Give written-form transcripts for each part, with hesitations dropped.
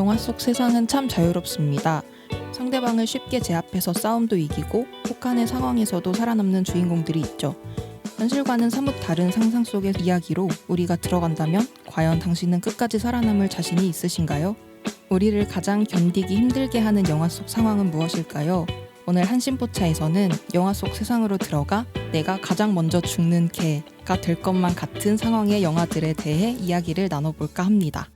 영화 속 세상은 참 자유롭습니다. 상대방을 쉽게 제압해서 싸움도 이기고 혹한의 상황에서도 살아남는 주인공들이 있죠. 현실과는 사뭇 다른 상상 속의 이야기로 우리가 들어간다면 과연 당신은 끝까지 살아남을 자신이 있으신가요? 우리를 가장 견디기 힘들게 하는 영화 속 상황은 무엇일까요? 오늘 한심포차에서는 영화 속 세상으로 들어가 내가 가장 먼저 죽는 개가 될 것만 같은 상황의 영화들에 대해 이야기를 나눠볼까 합니다.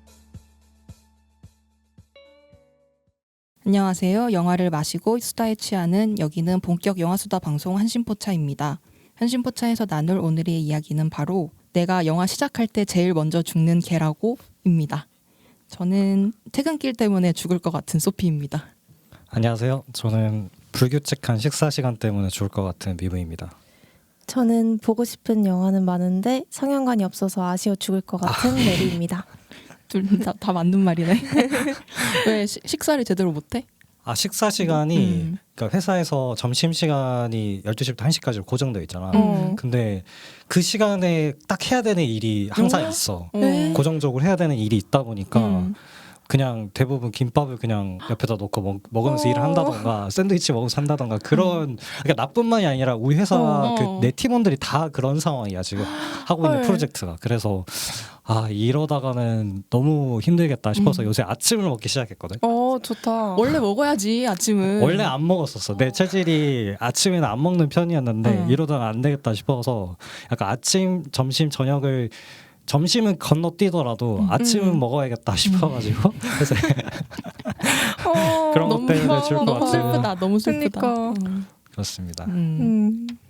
안녕하세요. 영화를 마시고 수다에 취하는 여기는 본격 영화수다 방송 한심포차입니다. 한심포차에서 나눌 오늘의 이야기는 바로 내가 영화 시작할 때 제일 먼저 죽는 개라고 입니다. 저는 퇴근길 때문에 죽을 것 같은 소피입니다. 안녕하세요. 저는 불규칙한 식사 시간 때문에 죽을 것 같은 미브입니다. 저는 보고 싶은 영화는 많은데 상영관이 없어서 아쉬워 죽을 것 같은 메리입니다. 둘 다 맞는 말이네. 왜 식사를 제대로 못해? 식사 시간이 그러니까 회사에서 점심 시간이 12시부터 1시까지로 고정되어 있잖아. 근데 그 시간에 딱 해야 되는 일이 항상 있어. 고정적으로 해야 되는 일이 있다 보니까 그냥 대부분 김밥을 그냥 옆에다 놓고 먹으면서 일을 한다던가 샌드위치 먹으면서 한다던가 그런 그러니까 나뿐만이 아니라 우리 회사 내 팀원들이 다 그런 상황이야 지금 하고 있는 프로젝트가. 그래서 이러다가는 너무 힘들겠다 싶어서 요새 아침을 먹기 시작했거든. 좋다. 원래 먹어야지 아침은. 원래 안 먹었었어. 내 체질이 아침에는 안 먹는 편이었는데 이러다가 안 되겠다 싶어서 약간 아침, 점심, 저녁을 점심은 건너뛰더라도 아침은 먹어야겠다 싶어가지고 그래서 그런 것 때문에 죽을 것 너무 같아요. 슬프다. 너무 슬프다. 그러니까. 그렇습니다.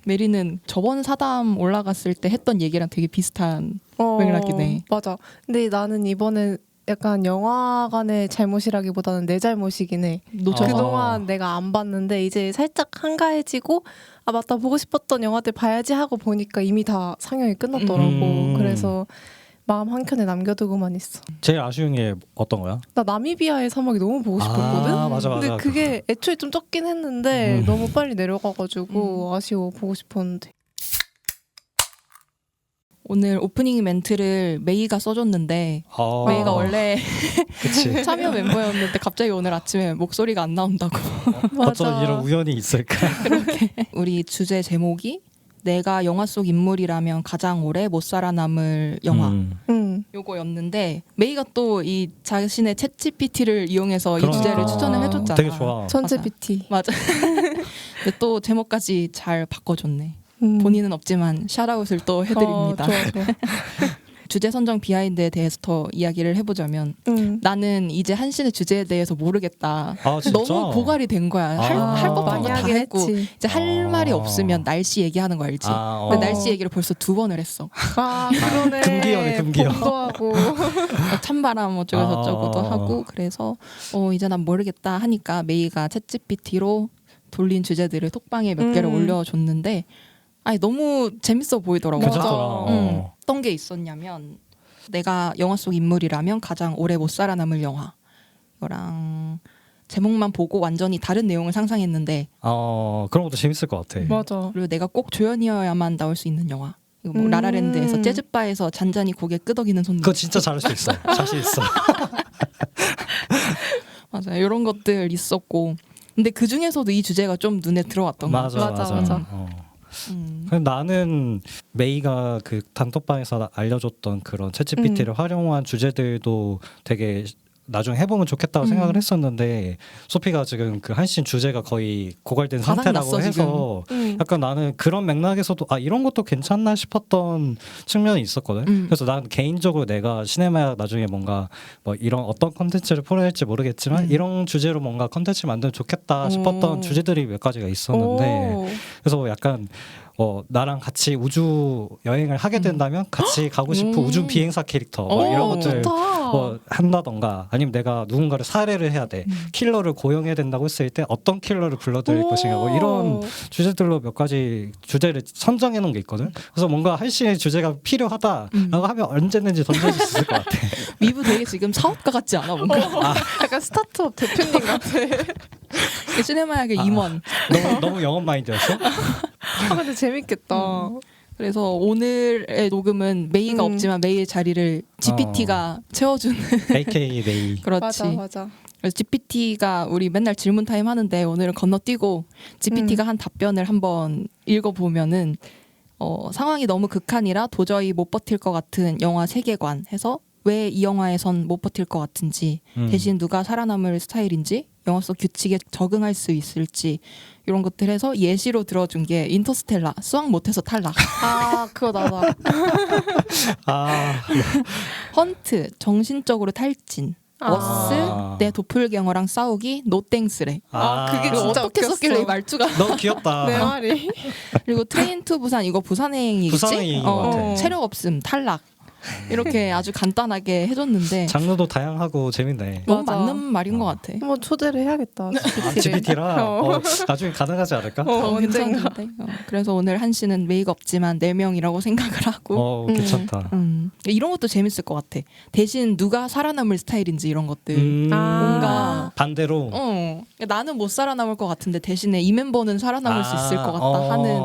메리는 저번 사담 올라갔을 때 했던 얘기랑 되게 비슷한 맥락이네. 맞아. 근데 나는 이번에 약간 영화관의 잘못이라기보다는 내 잘못이긴 해. 그동안 내가 안 봤는데 이제 살짝 한가해지고 맞다 보고 싶었던 영화들 봐야지 하고 보니까 이미 다 상영이 끝났더라고. 그래서 마음 한켠에 남겨두고만 있어. 제일 아쉬운 게 어떤 거야? 나 나미비아의 사막이 너무 보고 싶었거든. 맞아. 근데 그게 애초에 좀 적긴 했는데 너무 빨리 내려가가지고 아쉬워. 보고 싶었는데. 오늘 오프닝 멘트를 메이가 써줬는데 메이가 원래 그치. 참여 멤버였는데 갑자기 오늘 아침에 목소리가 안 나온다고. 어쩐 이런 우연이 있을까? 그렇게. 우리 주제 제목이 내가 영화 속 인물이라면 가장 오래 못 살아남을 영화 요거였는데 메이가 또 이 자신의 챗GPT를 이용해서 이 주제를 추천을 해줬잖아. 되게 좋아. 천재 PT. 맞아. 근데 또 제목까지 잘 바꿔줬네. 본인은 없지만 샤라웃을 또 해드립니다. 좋아. 주제 선정 비하인드에 대해서 더 이야기를 해보자면 나는 이제 한신의 주제에 대해서 모르겠다. 진짜? 너무 고갈이 된 거야. 할 법한 많이 거 다 하긴 했고 했지. 이제 할 말이 없으면 날씨 얘기하는 거 알지? 근데 날씨 얘기를 벌써 2번을 했어. 그러네. 금기어네, 금기어. 봄도 하고. 찬바람 어쩌고 저쩌고도 하고 그래서 이제 난 모르겠다 하니까 메이가 챗GPT로 돌린 주제들을 톡방에 몇 개를 올려줬는데 너무 재밌어 보이더라고. 괜찮더라. 어떤 게 있었냐면 내가 영화 속 인물이라면 가장 오래 못 살아남을 영화 이거랑 제목만 보고 완전히 다른 내용을 상상했는데 그런 것도 재밌을 것 같아. 맞아. 그리고 내가 꼭 조연이어야만 나올 수 있는 영화 이거 뭐 라라랜드에서 재즈바에서 잔잔히 고개 끄덕이는 손님 그거 진짜 잘할 수 있어. 자신 있어. 맞아요. 이런 것들 있었고 근데 그 중에서도 이 주제가 좀 눈에 들어왔던 거 맞아. 나는 메이가 그 단톡방에서 알려줬던 그런 챗GPT를 활용한 주제들도 되게 나중에 해보면 좋겠다고 생각을 했었는데 소피가 지금 그 한신 주제가 거의 고갈된 상태라고 해서 약간 나는 그런 맥락에서도 이런 것도 괜찮나 싶었던 측면이 있었거든. 그래서 난 개인적으로 내가 시네마약 나중에 뭔가 뭐 이런 어떤 컨텐츠를 풀어야 할지 모르겠지만 이런 주제로 뭔가 컨텐츠 만들면 좋겠다 싶었던 주제들이 몇 가지가 있었는데 그래서 약간 나랑 같이 우주 여행을 하게 된다면 같이 가고 싶은 우주 비행사 캐릭터 이런 것들 한다던가 아니면 내가 누군가를 살해를 해야 돼 킬러를 고용해야 된다고 했을 때 어떤 킬러를 불러들일 것인가 이런 주제들로 몇 가지 주제를 선정해 놓은 게 있거든. 그래서 뭔가 할신의 주제가 필요하다라고 하면 언제든지 던져줄 수 있을 것 같아. 미부 되게 지금 사업가 같지 않아 뭔가? 약간 스타트업 대표님 같아. 시네마약의 임원. 너무 영업 마인드였어? 근데 재밌겠다. 그래서 오늘의 녹음은 메이가 없지만 메이의 자리를 GPT가 채워주는 AKA 메이. 그렇지. 맞아. 그래서 GPT가 우리 맨날 질문 타임 하는데 오늘은 건너뛰고 GPT가 한 답변을 한번 읽어보면은 상황이 너무 극한이라 도저히 못 버틸 것 같은 영화 세계관 해서 왜 이 영화에선 못 버틸 것 같은지 대신 누가 살아남을 스타일인지 영화 속 규칙에 적응할 수 있을지 이런 것들 해서 예시로 들어준 게 인터스텔라 수학 못해서 탈락 아 그거 나다. 아, 헌트 정신적으로 탈진 워스 내 도플갱어랑 싸우기 노땡스래 그게 이거 진짜 어떻게 웃겼어. 썼길래 이 말투가 너무 귀엽다. 내 말이. 그리고 트레인 투 부산 이거 부산행이겠지? 부산행인 것 같아. 체력 없음 탈락 이렇게 아주 간단하게 해줬는데 장르도 다양하고 재밌네. 너무 맞아. 맞는 말인 것 같아. 한번 초대를 해야겠다. GPT랑 나중에 가능하지 않을까? 언젠가. 괜찮은데? 그래서 오늘 한 씨는 메이가 없지만 4명이라고 생각을 하고 괜찮다. 이런 것도 재밌을 것 같아. 대신 누가 살아남을 스타일인지 이런 것들 뭔가 반대로 나는 못 살아남을 것 같은데 대신에 이 멤버는 살아남을 수 있을 것 같다 하는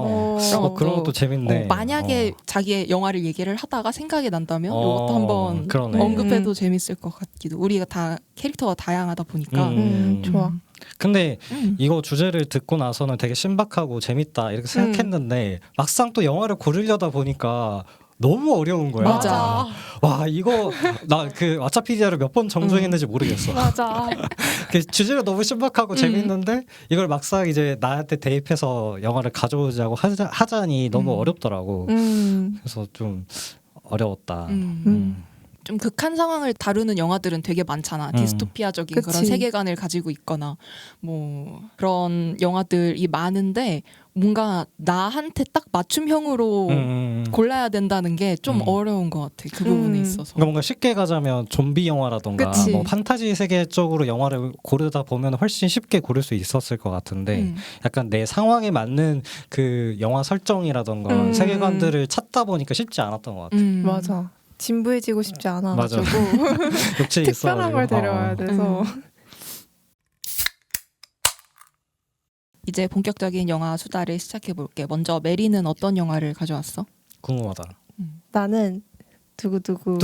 그런 것도 재밌네. 만약에 자기의 영화를 얘기를 하다가 생각이 난다면 이것도 한번 그러네. 언급해도 재밌을 것 같기도. 우리가 다 캐릭터가 다양하다 보니까 좋아. 근데 이거 주제를 듣고 나서는 되게 신박하고 재밌다 이렇게 생각했는데 막상 또 영화를 고르려다 보니까 너무 어려운 거야. 맞아. 와 이거 나 그 왓챠피디아를 몇 번 정주행했는지 모르겠어. 맞아. 그 주제가 너무 신박하고 재밌는데 이걸 막상 이제 나한테 대입해서 영화를 가져오자고 하자니 너무 어렵더라고. 그래서 좀 어려웠다. 좀 극한 상황을 다루는 영화들은 되게 많잖아. 디스토피아적인 그치. 그런 세계관을 가지고 있거나 뭐 그런 영화들이 많은데 뭔가 나한테 딱 맞춤형으로 골라야 된다는 게 좀 어려운 것 같아. 그 부분에 있어서. 그러니까 뭔가 쉽게 가자면 좀비 영화라던가 그치. 뭐 판타지 세계 쪽으로 영화를 고르다 보면 훨씬 쉽게 고를 수 있었을 것 같은데 약간 내 상황에 맞는 그 영화 설정이라던가 세계관들을 찾다 보니까 쉽지 않았던 것 같아. 맞아. 진부해지고 싶지 않아. 맞아. 가지고 욕심이 특별한 걸 데려와야 돼서. 이제 본격적인 영화 수다를 시작해 볼게. 먼저 메리는 어떤 영화를 가져왔어? 궁금하다. 나는 두구두구.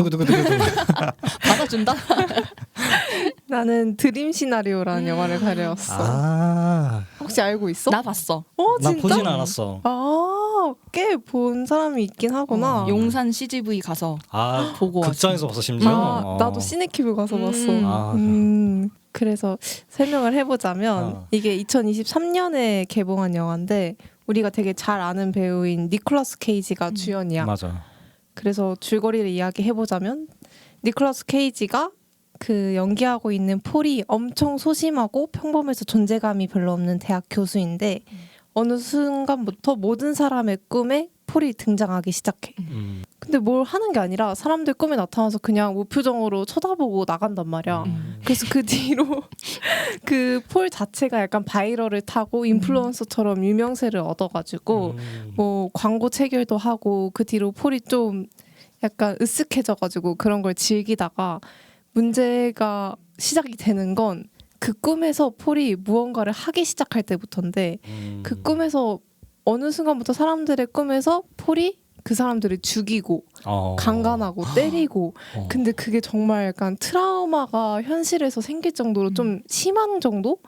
받아준다? 나는 드림 시나리오라는 영화를 가져왔어. 혹시 알고 있어? 나 봤어. 난 진짜? 보진 않았어. 꽤 본 사람이 있긴 하구나. 용산 CGV 가서 보고 극장에서 봤어 심지어. 나도 시네큐브 가서 봤어. 그래서 설명을 해보자면 이게 2023년에 개봉한 영화인데 우리가 되게 잘 아는 배우인 니콜라스 케이지가 주연이야. 맞아. 그래서 줄거리를 이야기해보자면 니콜라스 케이지가 그 연기하고 있는 폴이 엄청 소심하고 평범해서 존재감이 별로 없는 대학 교수인데 어느 순간부터 모든 사람의 꿈에 폴이 등장하기 시작해. 근데 뭘 하는 게 아니라 사람들 꿈에 나타나서 그냥 무표정으로 쳐다보고 나간단 말이야. 그래서 그 뒤로 그 폴 자체가 약간 바이럴을 타고 인플루언서처럼 유명세를 얻어가지고 뭐 광고 체결도 하고 그 뒤로 폴이 좀 약간 으쓱해져가지고 그런 걸 즐기다가 문제가 시작이 되는 건 그 꿈에서 폴이 무언가를 하기 시작할 때부터인데 그 꿈에서 어느 순간부터 사람들의 꿈에서 폴이 그 사람들을 죽이고 강간하고 때리고 근데 그게 정말 약간 트라우마가 현실에서 생길 정도로 좀 심한 정도로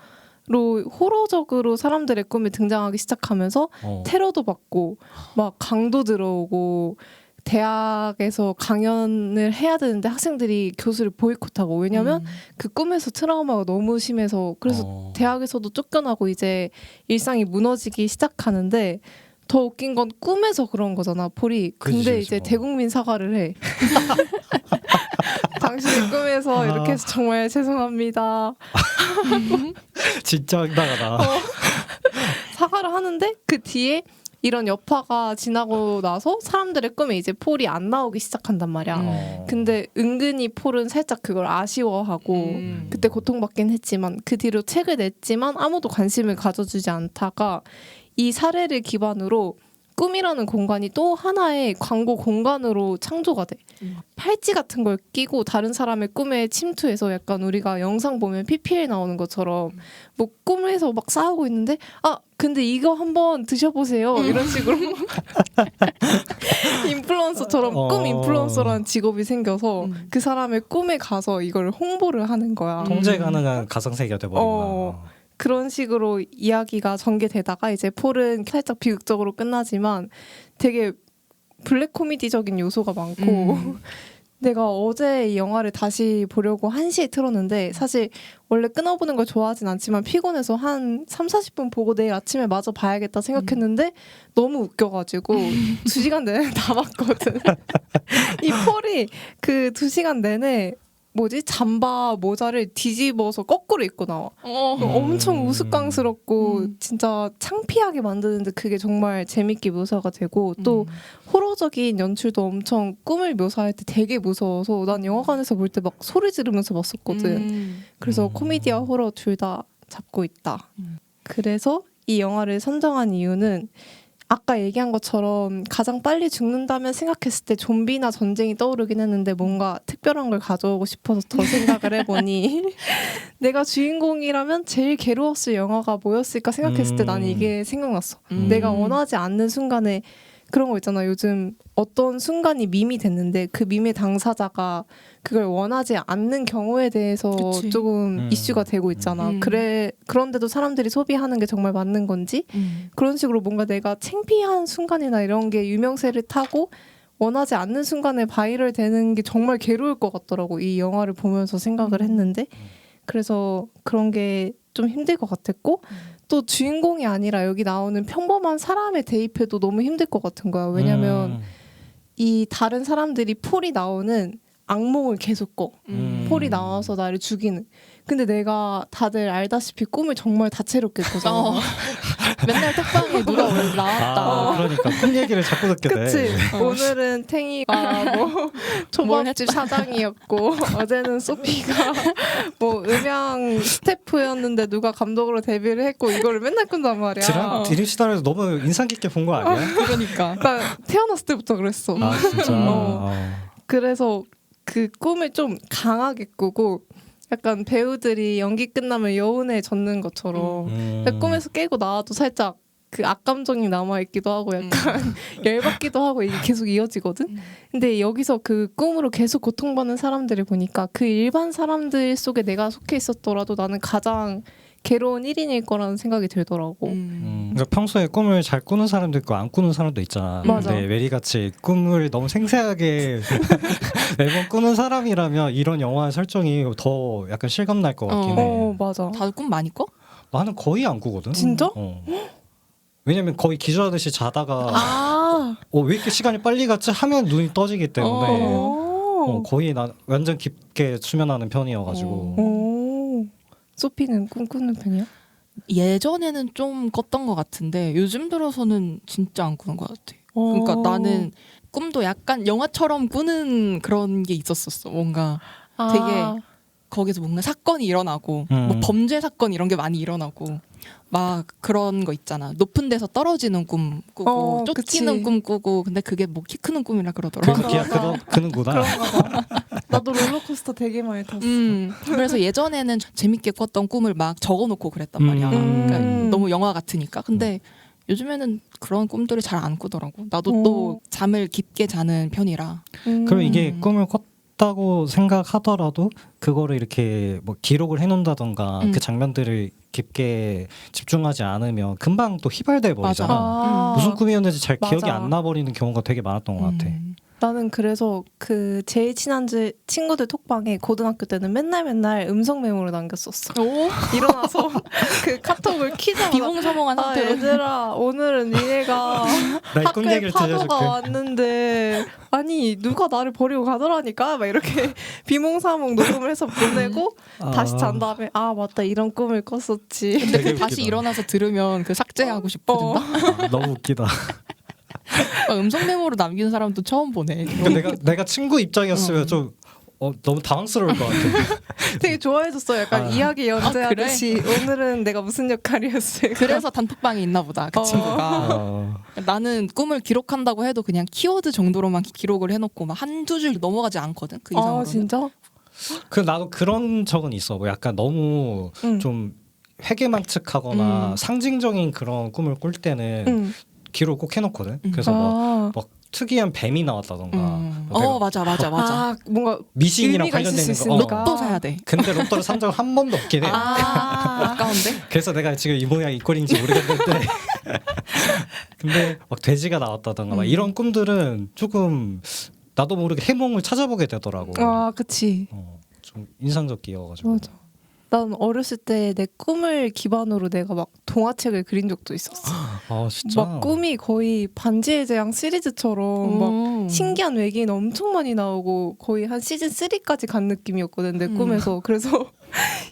호러적으로 사람들의 꿈에 등장하기 시작하면서 테러도 받고 막 강도 들어오고 대학에서 강연을 해야 되는데 학생들이 교수를 보이콧하고 왜냐면 그 꿈에서 트라우마가 너무 심해서 그래서 대학에서도 쫓겨나고 이제 일상이 무너지기 시작하는데 더 웃긴 건 꿈에서 그런 거잖아 폴이. 근데 그치. 이제 대국민 사과를 해. 당신의 꿈에서 이렇게 해서 정말 죄송합니다. 진짜 황당하다. 사과를 하는데 그 뒤에 이런 여파가 지나고 나서 사람들의 꿈에 이제 폴이 안 나오기 시작한단 말이야. 근데 은근히 폴은 살짝 그걸 아쉬워하고 그때 고통받긴 했지만 그 뒤로 책을 냈지만 아무도 관심을 가져주지 않다가 이 사례를 기반으로 꿈이라는 공간이 또 하나의 광고 공간으로 창조가 돼. 팔찌 같은 걸 끼고 다른 사람의 꿈에 침투해서 약간 우리가 영상 보면 PPL 나오는 것처럼 뭐 꿈에서 막 싸우고 있는데 근데 이거 한번 드셔보세요 이런 식으로 인플루언서처럼 꿈 인플루언서라는 직업이 생겨서 그 사람의 꿈에 가서 이걸 홍보를 하는 거야. 통제 가능한 가상세계가 돼버린다. 그런 식으로 이야기가 전개되다가 이제 폴은 살짝 비극적으로 끝나지만 되게 블랙 코미디적인 요소가 많고 내가 어제 이 영화를 다시 보려고 1시에 틀었는데 사실 원래 끊어보는 걸 좋아하진 않지만 피곤해서 한 3-40분 보고 내일 아침에 마저 봐야겠다 생각했는데 너무 웃겨가지고 2시간 내내 다 봤거든. 이 폴이 그 2시간 내내 잠바 모자를 뒤집어서 거꾸로 입고 나와. 엄청 우스꽝스럽고 진짜 창피하게 만드는데 그게 정말 재밌게 묘사가 되고 또 호러적인 연출도 엄청 꿈을 묘사할 때 되게 무서워서 난 영화관에서 볼 때 막 소리 지르면서 봤었거든. 그래서 코미디와 호러 둘 다 잡고 있다. 그래서 이 영화를 선정한 이유는 아까 얘기한 것처럼 가장 빨리 죽는다면 생각했을 때 좀비나 전쟁이 떠오르긴 했는데 뭔가 특별한 걸 가져오고 싶어서 더 생각을 해보니 내가 주인공이라면 제일 괴로웠을 영화가 뭐였을까 생각했을 때 나는 이게 생각났어. 내가 원하지 않는 순간에 그런 거 있잖아. 요즘 어떤 순간이 밈이 됐는데 그 밈의 당사자가 그걸 원하지 않는 경우에 대해서 그치. 조금 이슈가 되고 있잖아. 그런데도 사람들이 소비하는 게 정말 맞는 건지 그런 식으로 뭔가 내가 창피한 순간이나 이런 게 유명세를 타고 원하지 않는 순간에 바이럴 되는 게 정말 괴로울 것 같더라고. 이 영화를 보면서 생각을 했는데 그래서 그런 게 좀 힘들 것 같았고 또 주인공이 아니라 여기 나오는 평범한 사람에 대입해도 너무 힘들 것 같은 거야. 왜냐면 이 다른 사람들이 폴이 나오는 악몽을 계속 꿔. 폴이 나와서 나를 죽이는. 근데 내가 다들 알다시피 꿈을 정말 다채롭게 꾸잖아. 맨날 톡방에 누가 원래 나왔다. 그러니까 꿈 얘기를 자꾸 듣게 돼. 그치? 오늘은 탱이가 뭐 초밥집 사장이었고 어제는 소피가 뭐 음향 스태프였는데 누가 감독으로 데뷔를 했고 이거를 맨날 꾼단 말이야. 드림 시다에서 너무 인상 깊게 본 거 아니야? 그러니까. 나 태어났을 때부터 그랬어. 진짜. 그래서 그 꿈을 좀 강하게 꾸고 약간 배우들이 연기 끝나면 여운에 젖는 것처럼 꿈에서 깨고 나와도 살짝 그 악감정이 남아있기도 하고 약간 열받기도 하고 이게 계속 이어지거든. 근데 여기서 그 꿈으로 계속 고통받는 사람들을 보니까 그 일반 사람들 속에 내가 속해 있었더라도 나는 가장 괴로운 1인일 거라는 생각이 들더라고. 그러니까 평소에 꿈을 잘 꾸는 사람도 있고 안 꾸는 사람도 있잖아. 맞아. 근데 메리같이 꿈을 너무 생생하게 매번 꾸는 사람이라면 이런 영화의 설정이 더 약간 실감날 것 같긴 해. 맞아. 다들 꿈 많이 꿔? 나는 거의 안 꾸거든. 진짜? 왜냐면 거의 기절하듯이 자다가 왜 이렇게 시간이 빨리 갔지 하면 눈이 떠지기 때문에 거의 나 완전 깊게 수면하는 편이어가지고. 소피는 꿈꾸는 편이야? 예전에는 좀 꿨던 것 같은데 요즘 들어서는 진짜 안 꾸는 것 같아. 그러니까 나는 꿈도 약간 영화처럼 꾸는 그런 게 있었었어. 뭔가 되게 거기서 뭔가 사건이 일어나고 뭐 범죄 사건 이런 게 많이 일어나고 막 그런 거 있잖아. 높은 데서 떨어지는 꿈 꾸고 쫓기는 그치. 꿈 꾸고 근데 그게 뭐 키 크는 꿈이라 그러더라고. 그는구나. 나도 롤러코스터 되게 많이 탔어. 그래서 예전에는 재밌게 꿨던 꿈을 막 적어놓고 그랬단 말이야. 그러니까 너무 영화 같으니까. 근데 요즘에는 그런 꿈들을 잘 안 꾸더라고. 나도 또 잠을 깊게 자는 편이라. 그럼 이게 꿈을 꿨다고 생각하더라도 그거를 이렇게 뭐 기록을 해놓는다던가 그 장면들을 깊게 집중하지 않으면 금방 또 휘발돼 버리잖아. 무슨 꿈이었는지 잘 기억이 맞아. 안 나버리는 경우가 되게 많았던 것 같아. 나는 그래서 그 제일 친한 친구들 톡방에 고등학교 때는 맨날 음성 메모를 남겼었어. 일어나서 그 카톡을 키자마자 비몽사몽한 상태로. 얘들아 오늘은 니네가 나의 꿈 학교에 얘기를 파도가 들려줄게. 왔는데 아니 누가 나를 버리고 가더라니까 막 이렇게 비몽사몽 녹음을 해서 보내고 다시 잔 다음에 맞다 이런 꿈을 꿨었지. 근데 되게 다시 웃기다. 일어나서 들으면 그 삭제하고 싶거든. 너무 웃기다. 음성 메모로 남기는 사람도 처음 보네. 내가 친구 입장이었으면 좀 너무 당황스러울 것 같아. 되게 좋아해줬어. 약간 이야기 연재하듯이 오늘은 내가 무슨 역할이었을까. 그래서 단톡방에 있나 보다 그 친구가. 나는 꿈을 기록한다고 해도 그냥 키워드 정도로만 기록을 해놓고 막 한두 줄 넘어가지 않거든. 그 이상으로는. 진짜? 나도 그런 적은 있어. 뭐 약간 너무 좀 회계망측하거나 상징적인 그런 꿈을 꿀 때는 기록을 꼭 해놓거든. 그래서 막 특이한 뱀이 나왔다던가. 맞아. 뭔가 미신이랑 의미가 있을 관련되는 수 거. 있으니까. 로또 사야 돼. 근데 로또를 산 적은 한 번도 없긴 해. 아까운데? 그래서 내가 지금 이 모양 이 꼴인지 모르겠는데. 근데 막 돼지가 나왔다던가 막 이런 꿈들은 조금 나도 모르게 해몽을 찾아보게 되더라고. 그치. 좀 인상적이어가지고. 맞아. 난 어렸을 때 내 꿈을 기반으로 내가 막 동화책을 그린 적도 있었어. 진짜? 막 꿈이 거의 반지의 제왕 시리즈처럼 막 신기한 외계인 엄청 많이 나오고 거의 한 시즌 3까지 간 느낌이었거든 내 꿈에서. 그래서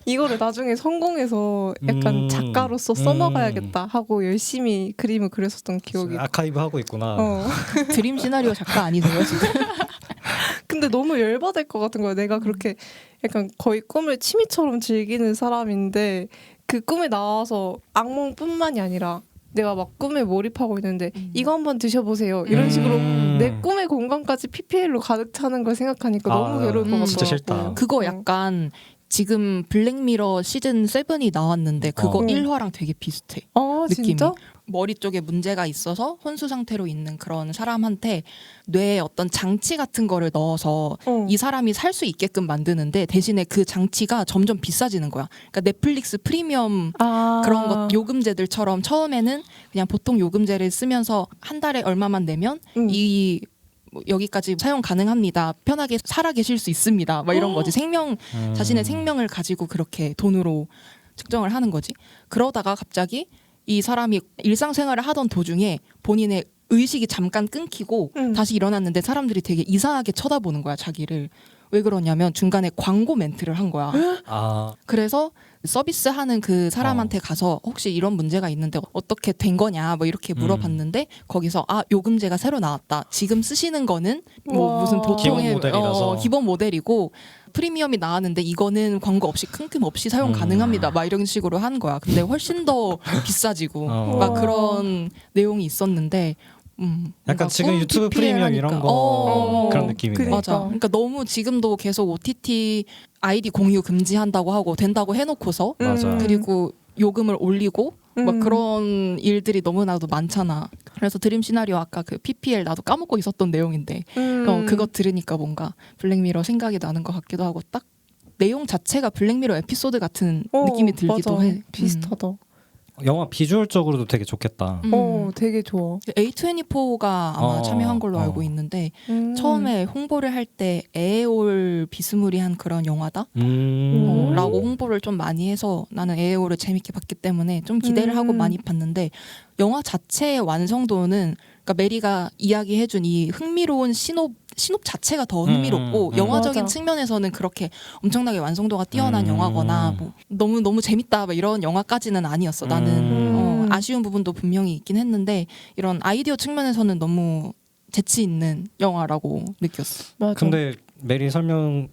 이거를 나중에 성공해서 약간 작가로서 써먹어야겠다 하고 열심히 그림을 그렸었던 기억이. 아카이브 하고 있구나. 드림 시나리오 작가 아니세요 지금? 근데 너무 열받을 것 같은 거야. 내가 그렇게 약간 거의 꿈을 취미처럼 즐기는 사람인데 그 꿈에 나와서 악몽뿐만이 아니라 내가 막 꿈에 몰입하고 있는데 이거 한번 드셔보세요. 이런 식으로 내 꿈의 공간까지 PPL로 가득 차는 걸 생각하니까 너무 괴로울 것 같더라고. 진짜 싫다. 그거 약간 지금 블랙미러 시즌 7이 나왔는데 그거 1화랑 되게 비슷해. 느낌이. 진짜? 머리 쪽에 문제가 있어서 혼수 상태로 있는 그런 사람한테 뇌에 어떤 장치 같은 거를 넣어서 이 사람이 살 수 있게끔 만드는데 대신에 그 장치가 점점 비싸지는 거야. 그러니까 넷플릭스 프리미엄 그런 것 요금제들처럼 처음에는 그냥 보통 요금제를 쓰면서 한 달에 얼마만 내면 이 여기까지 사용 가능합니다. 편하게 살아 계실 수 있습니다. 막 이런 거지. 자신의 생명을 가지고 그렇게 돈으로 측정을 하는 거지. 그러다가 갑자기 이 사람이 일상생활을 하던 도중에 본인의 의식이 잠깐 끊기고 다시 일어났는데 사람들이 되게 이상하게 쳐다보는 거야, 자기를. 왜 그러냐면 중간에 광고 멘트를 한 거야. 그래서 서비스하는 그 사람한테 가서 혹시 이런 문제가 있는데 어떻게 된 거냐 뭐 이렇게 물어봤는데 거기서 요금제가 새로 나왔다. 지금 쓰시는 거는 뭐 무슨 보통의 기본 모델이라서. 기본 모델이고 프리미엄이 나왔는데 이거는 광고 없이 큼큼없이 사용 가능합니다. 막 이런 식으로 한 거야. 근데 훨씬 더 비싸지고 막 그런 내용이 있었는데 약간 지금 유튜브 프리미엄 이런 거 그런 느낌이네. 맞아. 그러니까 너무 지금도 계속 OTT 아이디 공유 금지한다고 하고 된다고 해놓고서 맞아. 그리고 요금을 올리고 막 그런 일들이 너무나도 많잖아. 그래서 드림 시나리오 아까 그 PPL 나도 까먹고 있었던 내용인데 그거 들으니까 뭔가 블랙미러 생각이 나는 것 같기도 하고 딱 내용 자체가 블랙미러 에피소드 같은 느낌이 들기도 해. 비슷하다. 영화 비주얼적으로도 되게 좋겠다. 되게 좋아. A24가 아마 참여한 걸로 알고 있는데 처음에 홍보를 할 때 에에올 비스무리한 그런 영화다 라고 홍보를 좀 많이 해서 나는 에에올을 재밌게 봤기 때문에 좀 기대를 하고 많이 봤는데 영화 자체의 완성도는 그러니까 메리가 이야기해준 이 흥미로운 신업 자체가 더 흥미롭고 영화적인 맞아. 측면에서는 그렇게 엄청나게 완성도가 뛰어난 영화거나 뭐 너무 재밌다 막 이런 영화까지는 아니었어. 나는 아쉬운 부분도 분명히 있긴 했는데 이런 아이디어 측면에서는 너무 재치 있는 영화라고 느꼈어. 맞아. 근데 메리랑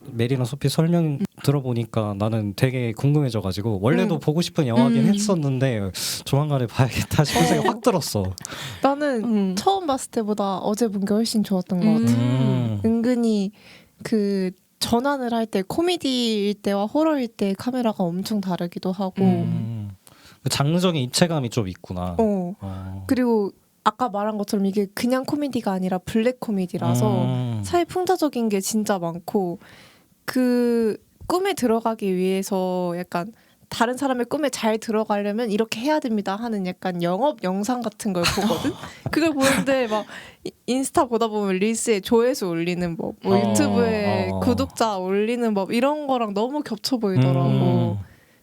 소피 설명 들어보니까 나는 되게 궁금해져가지고 원래도 보고 싶은 영화긴 했었는데 조만간에 봐야겠다 싶은 생각 확 들었어. 나는 처음 봤을 때보다 어제 본 게 훨씬 좋았던 것 같아. 은근히 그 전환을 할 때 코미디일 때와 호러일 때 카메라가 엄청 다르기도 하고 장르적인 입체감이 좀 있구나. 그리고 아까 말한 것처럼 이게 그냥 코미디가 아니라 블랙 코미디라서 사회 풍자적인 게 진짜 많고 그 꿈에 들어가기 위해서 약간 다른 사람의 꿈에 잘 들어가려면 이렇게 해야 됩니다 하는 약간 영업 영상 같은 걸 보거든. 그걸 보는데 막 인스타 보다 보면 릴스에 조회수 올리는 법, 뭐 유튜브에 구독자 올리는 법 이런 거랑 너무 겹쳐 보이더라고.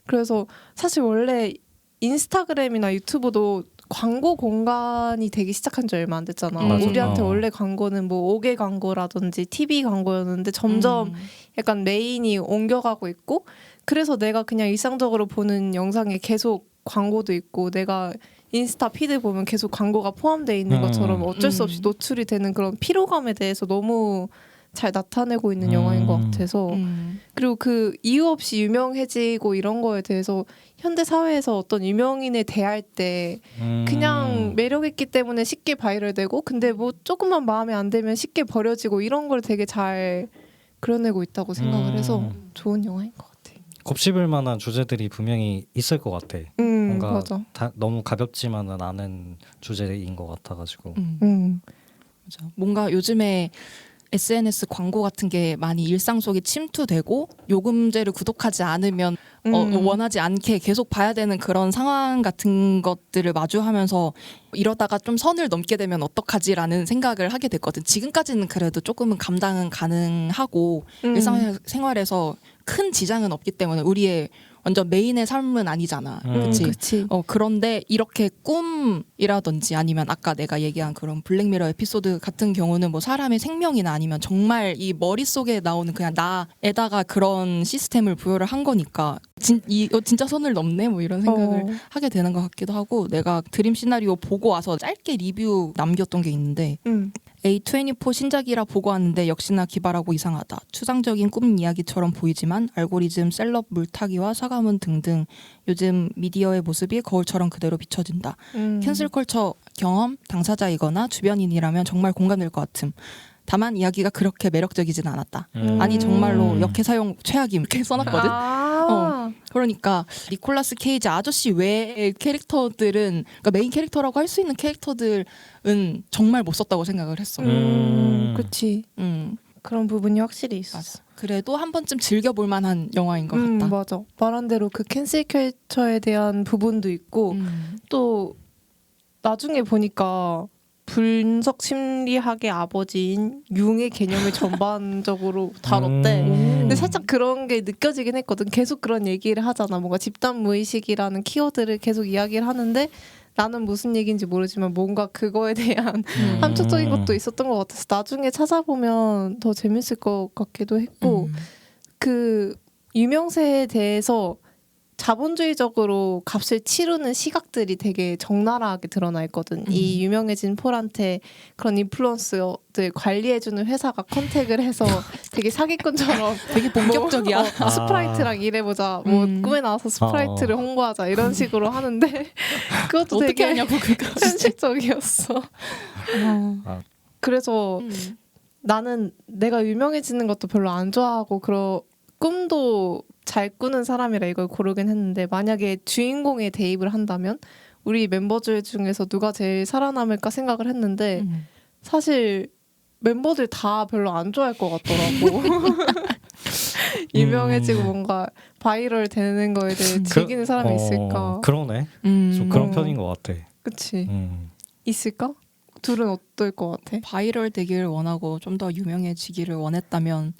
그래서 사실 원래 인스타그램이나 유튜브도 광고 공간이 되기 시작한 지 얼마 안 됐잖아. 맞아. 우리한테 원래 광고는 뭐 5개 광고라든지 TV 광고였는데 점점 약간 메인이 옮겨가고 있고 그래서 내가 그냥 일상적으로 보는 영상에 계속 광고도 있고 내가 인스타 피드 보면 계속 광고가 포함되어 있는 것처럼 어쩔 수 없이 노출이 되는 그런 피로감에 대해서 너무 잘 나타내고 있는 영화인 것 같아서 그리고 그 이유 없이 유명해지고 이런 거에 대해서 현대 사회에서 어떤 유명인에 대할 때 그냥 매력 있기 때문에 쉽게 바이럴되고 근데 뭐 조금만 마음에 안 들면 쉽게 버려지고 이런 걸 되게 잘 그려내고 있다고 생각을 해서 좋은 영화인 것 같아. 곱씹을 만한 주제들이 분명히 있을 것 같아. 뭔가 맞아. 너무 가볍지만은 않은 주제인 것 같아가지고. 맞아. 뭔가 요즘에 SNS 광고 같은 게 많이 일상 속에 침투되고 요금제를 구독하지 않으면 원하지 않게 계속 봐야 되는 그런 상황 같은 것들을 마주하면서 이러다가 좀 선을 넘게 되면 어떡하지라는 생각을 하게 됐거든. 지금까지는 그래도 조금은 감당은 가능하고 일상생활에서 큰 지장은 없기 때문에 우리의 완전 메인의 삶은 아니잖아. 그치? 그런데 이렇게 꿈이라든지 아니면 아까 내가 얘기한 그런 블랙미러 에피소드 같은 경우는 뭐 사람의 생명이나 아니면 정말 이 머릿속에 나오는 그냥 나에다가 그런 시스템을 부여를 한 거니까 이거 진짜 선을 넘네 뭐 이런 생각을 하게 되는 것 같기도 하고 내가 드림 시나리오 보고 와서 짧게 리뷰 남겼던 게 있는데 A24 신작이라 보고 왔는데 역시나 기발하고 이상하다. 추상적인 꿈 이야기처럼 보이지만 알고리즘, 셀럽 물타기와 사과문 등등 요즘 미디어의 모습이 거울처럼 그대로 비춰진다. 캔슬 컬처 경험 당사자이거나 주변인이라면 정말 공감될 것 같음. 다만 이야기가 그렇게 매력적이진 않았다. 아니 정말로 역해 사용 최악임 이렇게 써놨거든. 그러니까 니콜라스 케이지 아저씨 외의 캐릭터들은 그러니까 메인 캐릭터라고 할 수 있는 캐릭터들은 정말 못 썼다고 생각을 했어. 그렇지. 그런 부분이 확실히 있어. 맞아. 그래도 한 번쯤 즐겨볼 만한 영화인 것 같다. 맞아. 말한 대로 그 캔슬 컬처에 대한 부분도 있고 또 나중에 보니까 분석 심리학의 아버지인 융의 개념을 전반적으로 다뤘대. 근데 살짝 그런 게 느껴지긴 했거든. 계속 그런 얘기를 하잖아. 뭔가 집단 무의식이라는 키워드를 계속 이야기를 하는데 나는 무슨 얘기인지 모르지만 뭔가 그거에 대한 함축적인 것도 있었던 것 같아서 나중에 찾아보면 더 재밌을 것 같기도 했고 그 유명세에 대해서 자본주의적으로 값을 치르는 시각들이 되게 적나라하게 드러나 있거든. 이 유명해진 폴한테 그런 인플루언서들 관리해주는 회사가 컨택을 해서 되게 사기꾼처럼 되게 본격적이야. 스프라이트랑 일해보자. 뭐 꿈에 나와서 스프라이트를 홍보하자. 이런 식으로 하는데 그것도 어떻게 되게 하냐고 그거. 현실적이었어. 그래서 나는 내가 유명해지는 것도 별로 안 좋아하고 꿈도 잘 꾸는 사람이라 이걸 고르긴 했는데 만약에 주인공에 대입을 한다면 우리 멤버들 중에서 누가 제일 살아남을까 생각을 했는데 사실 멤버들 다 별로 안 좋아할 것 같더라고. 유명해지고 뭔가 바이럴 되는 거에 대해 즐기는 사람이 있을까? 그러네. 좀 그런 편인 것 같아. 그치? 있을까? 둘은 어떨 것 같아? 바이럴 되기를 원하고 좀 더 유명해지기를 원했다면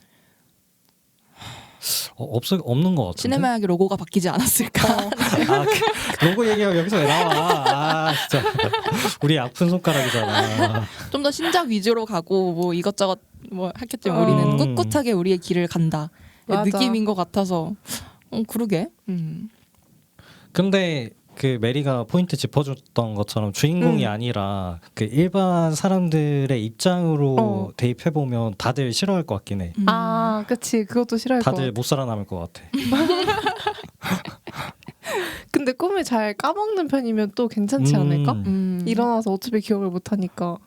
없는 것 같은데. 시네마약의 로고가 바뀌지 않았을까? 로고 얘기가 여기서 왜 나와? 진짜 우리 아픈 손가락이잖아. 좀 더 신작 위주로 가고 뭐 이것저것 뭐 했겠지만 우리는 꿋꿋하게 우리의 길을 간다 느낌인 것 같아서 그러게. 근데 그 메리가 포인트 짚어줬던 것처럼 주인공이 아니라 그 일반 사람들의 입장으로 대입해 보면 다들 싫어할 것 같긴 해. 그치. 그것도 싫어할 것 같아. 다들 못 살아남을 것 같아. 근데 꿈을 잘 까먹는 편이면 또 괜찮지 않을까? 일어나서 어차피 기억을 못 하니까.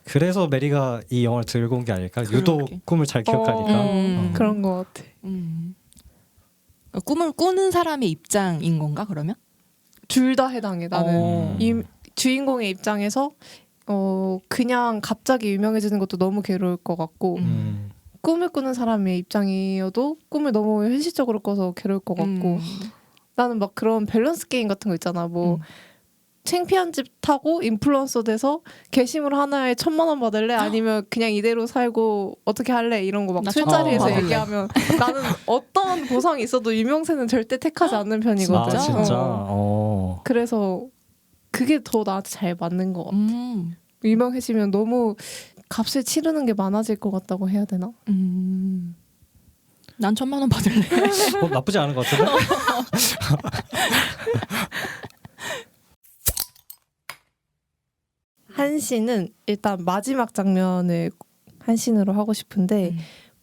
그래서 메리가 이 영화를 들고 온 게 아닐까? 유독 꿈을 잘 기억하니까. 그런 것 같아. 꿈을 꾸는 사람의 입장인 건가 그러면? 둘 다 해당해. 나는 이 주인공의 입장에서 그냥 갑자기 유명해지는 것도 너무 괴로울 것 같고 꿈을 꾸는 사람의 입장이어도 꿈을 너무 현실적으로 꿔서 괴로울 것 같고 나는 막 그런 밸런스 게임 같은 거 있잖아. 뭐 창피한 집 타고 인플루언서 돼서 게시물 하나에 1,000만 원 받을래? 아니면 그냥 이대로 살고 어떻게 할래? 이런 거 막 술자리에서 얘기하면 나는 어떤 보상이 있어도 유명세는 절대 택하지 않는 편이거든. 진짜? 그래서 그게 더 나한테 잘 맞는 것 같아. 유명해지면 너무 값을 치르는 게 많아질 것 같다고 해야 되나? 난 1,000만 원 받을래. 나쁘지 않은 것 같은데? 한 씨는 일단 마지막 장면을 한신으로 하고 싶은데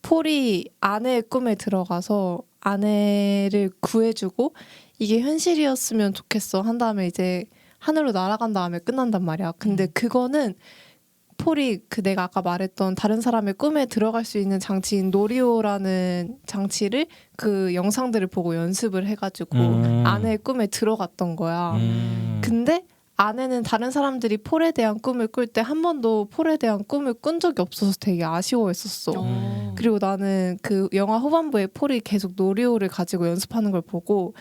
폴이 아내의 꿈에 들어가서 아내를 구해주고 이게 현실이었으면 좋겠어 한 다음에 이제 하늘로 날아간 다음에 끝난단 말이야. 근데 그거는 폴이 그 내가 아까 말했던 다른 사람의 꿈에 들어갈 수 있는 장치인 노리오라는 장치를 그 영상들을 보고 연습을 해가지고 아내의 꿈에 들어갔던 거야. 근데 아내는 다른 사람들이 폴에 대한 꿈을 꿀 때 한 번도 폴에 대한 꿈을 꾼 적이 없어서 되게 아쉬워했었어. 그리고 나는 그 영화 후반부에 폴이 계속 노리오를 가지고 연습하는 걸 보고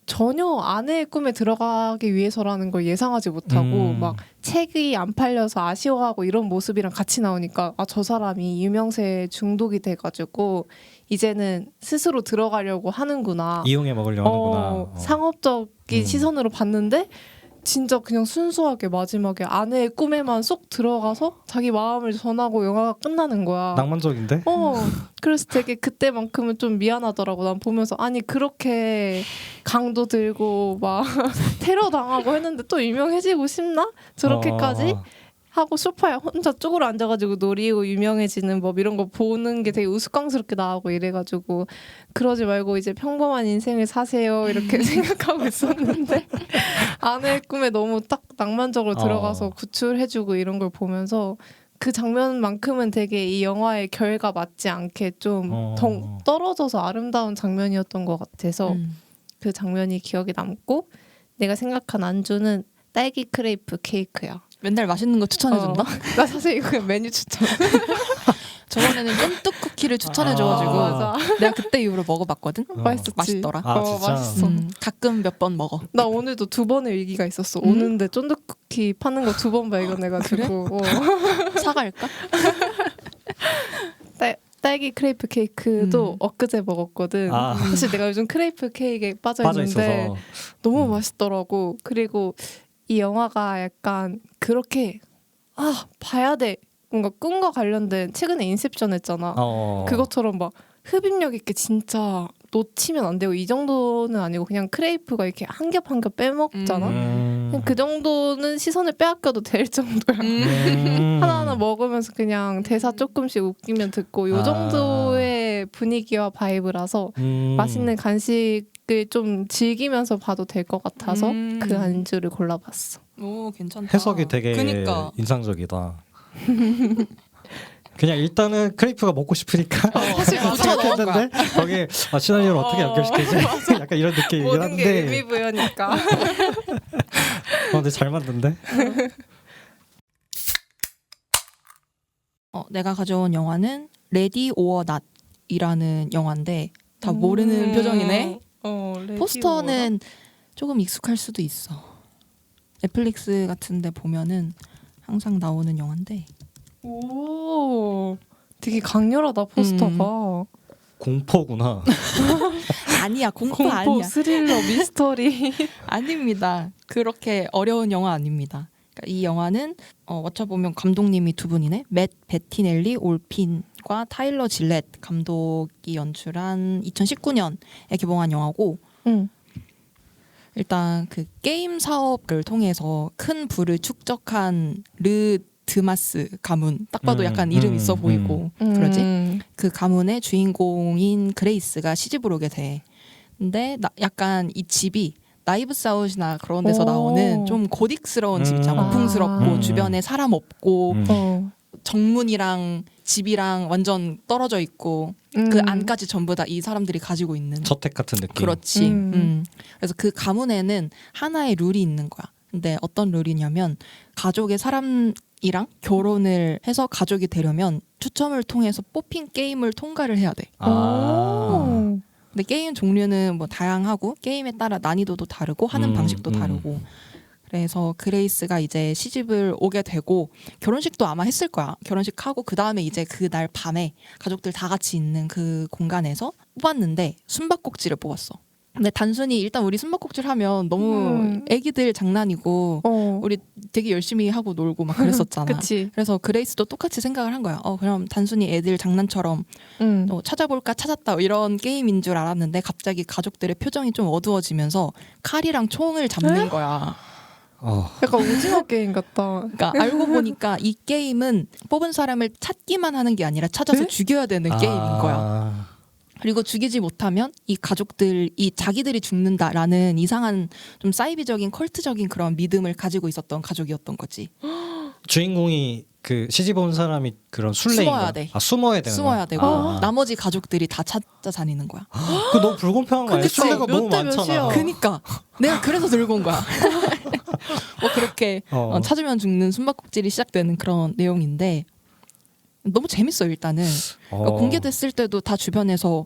전혀 아내의 꿈에 들어가기 위해서라는 걸 예상하지 못하고 막 책이 안 팔려서 아쉬워하고 이런 모습이랑 같이 나오니까 아, 저 사람이 유명세에 중독이 돼가지고 이제는 스스로 들어가려고 하는구나. 이용해 먹으려고 하는구나. 상업적인 시선으로 봤는데 진짜 그냥 순수하게 마지막에 아내의 꿈에만 쏙 들어가서 자기 마음을 전하고 영화가 끝나는 거야. 낭만적인데? 그래서 되게 그때만큼은 좀 미안하더라고. 난 보면서 아니 그렇게 강도 들고 막 테러 당하고 했는데 또 유명해지고 싶나? 저렇게까지? 하고 소파에 혼자 쪼그려 앉아가지고 노리고 유명해지는 법 이런 거 보는 게 되게 우스꽝스럽게 나오고 이래가지고 그러지 말고 이제 평범한 인생을 사세요 이렇게 생각하고 있었는데 아내의 꿈에 너무 딱 낭만적으로 들어가서 구출해주고 이런 걸 보면서 그 장면만큼은 되게 이 영화의 결과 맞지 않게 좀 떨어져서 아름다운 장면이었던 것 같아서 그 장면이 기억에 남고 내가 생각한 안주는 딸기 크레이프 케이크야. 맨날 맛있는 거 추천해준다? 나 사실 이거 그냥 메뉴 추천. 저번에는 쫀득 쿠키를 추천해줘가지고 맞아. 내가 그때 이후로 먹어봤거든? 맛있었지. 맛있더라. 진짜? 맛있어. 가끔 몇 번 먹어. 나 오늘도 2번의 위기가 있었어. 오는데 쫀득 쿠키 파는 거 2번 발견해가지고. 사갈까? 딸기 크레이프 케이크도 엊그제 먹었거든. 사실 내가 요즘 크레이프 케이크에 빠져있는데 너무 맛있더라고. 그리고 이 영화가 약간 그렇게 봐야 돼. 뭔가 꿈과 관련된 최근에 인셉션 했잖아. 그것처럼 막 흡입력 있게 진짜 놓치면 안 되고 이 정도는 아니고 그냥 크레이프가 이렇게 한 겹 한 겹 빼먹잖아. 그냥 그 정도는 시선을 빼앗겨도 될 정도야. 하나하나 먹으면서 그냥 대사 조금씩 웃기면 듣고 요 정도의 분위기와 바이브라서 맛있는 간식을 좀 즐기면서 봐도 될 것 같아서 그 안주를 골라봤어. 오 괜찮다. 해석이 되게 인상적이다. 그냥 일단은 크레이프가 먹고 싶으니까 사실 묻혀 넣은 거야. 거기에 시나리오를 어떻게 연결시키지? 약간 이런 느낌이긴 모든 한데 게 의미부여니까. 근데 잘 만든데? 내가 가져온 영화는 레디 오어 낫이라는 영화인데 다 모르는 표정이네. 포스터는 조금 익숙할 수도 있어. 넷플릭스 같은 데 보면은 항상 나오는 영화인데 오, 되게 강렬하다 포스터가. 공포구나. 아니야 공포 공포, 아니야. 스릴러, 미스터리. 아닙니다. 그렇게 어려운 영화 아닙니다. 그러니까 이 영화는 어쩌보면 감독님이 두 분이네. 맷 베티넬리 올핀과 타일러 질렛 감독이 연출한 2019년에 개봉한 영화고 일단 그 게임 사업을 통해서 큰 부를 축적한 드마스 가문 딱 봐도 약간 이름 있어 보이고 그러지? 그 가문의 주인공인 그레이스가 시집을 오게 돼. 근데 약간 이 집이 나이브스 아웃이나 그런 데서 나오는 좀 고딕스러운 집 있잖아. 고풍스럽고 주변에 사람 없고 정문이랑 집이랑 완전 떨어져 있고 그 안까지 전부 다 이 사람들이 가지고 있는 저택 같은 느낌. 그렇지. 그래서 그 가문에는 하나의 룰이 있는 거야. 근데 어떤 룰이냐면 가족의 사람이랑 결혼을 해서 가족이 되려면 추첨을 통해서 뽑힌 게임을 통과를 해야 돼. 근데 게임 종류는 뭐 다양하고 게임에 따라 난이도도 다르고 하는 방식도 다르고 그래서 그레이스가 이제 시집을 오게 되고 결혼식도 아마 했을 거야. 결혼식 하고 그 다음에 이제 그날 밤에 가족들 다 같이 있는 그 공간에서 뽑았는데 숨바꼭질을 뽑았어. 근데 단순히 일단 우리 숨바꼭질 하면 너무 애기들 장난이고 우리 되게 열심히 하고 놀고 막 그랬었잖아. 그치. 그래서 그레이스도 똑같이 생각을 한 거야. 그럼 단순히 애들 장난처럼 찾아볼까 찾았다 이런 게임인 줄 알았는데 갑자기 가족들의 표정이 좀 어두워지면서 칼이랑 총을 잡는 거야. 약간 오징어 게임 같다. 그러니까 알고 보니까 이 게임은 뽑은 사람을 찾기만 하는 게 아니라 찾아서 네? 죽여야 되는 게임인 거야. 그리고 죽이지 못하면 이 가족들이 자기들이 죽는다라는 이상한 좀 사이비적인 컬트적인 그런 믿음을 가지고 있었던 가족이었던 거지. 주인공이 그 시집 온 사람이 그런 술래인가? 숨어야 돼. 숨어야 되는 숨어야 거야? 되고 나머지 가족들이 다 찾아다니는 거야. 그 너무 불공평한 거 아니야? 근데 술래가 몇 너무 대 많잖아. 몇이야? 그니까 내가 그래서 들고 온 거야. 뭐 그렇게 찾으면 죽는 숨바꼭질이 시작되는 그런 내용인데 너무 재밌어 일단은. 그러니까 공개됐을 때도 다 주변에서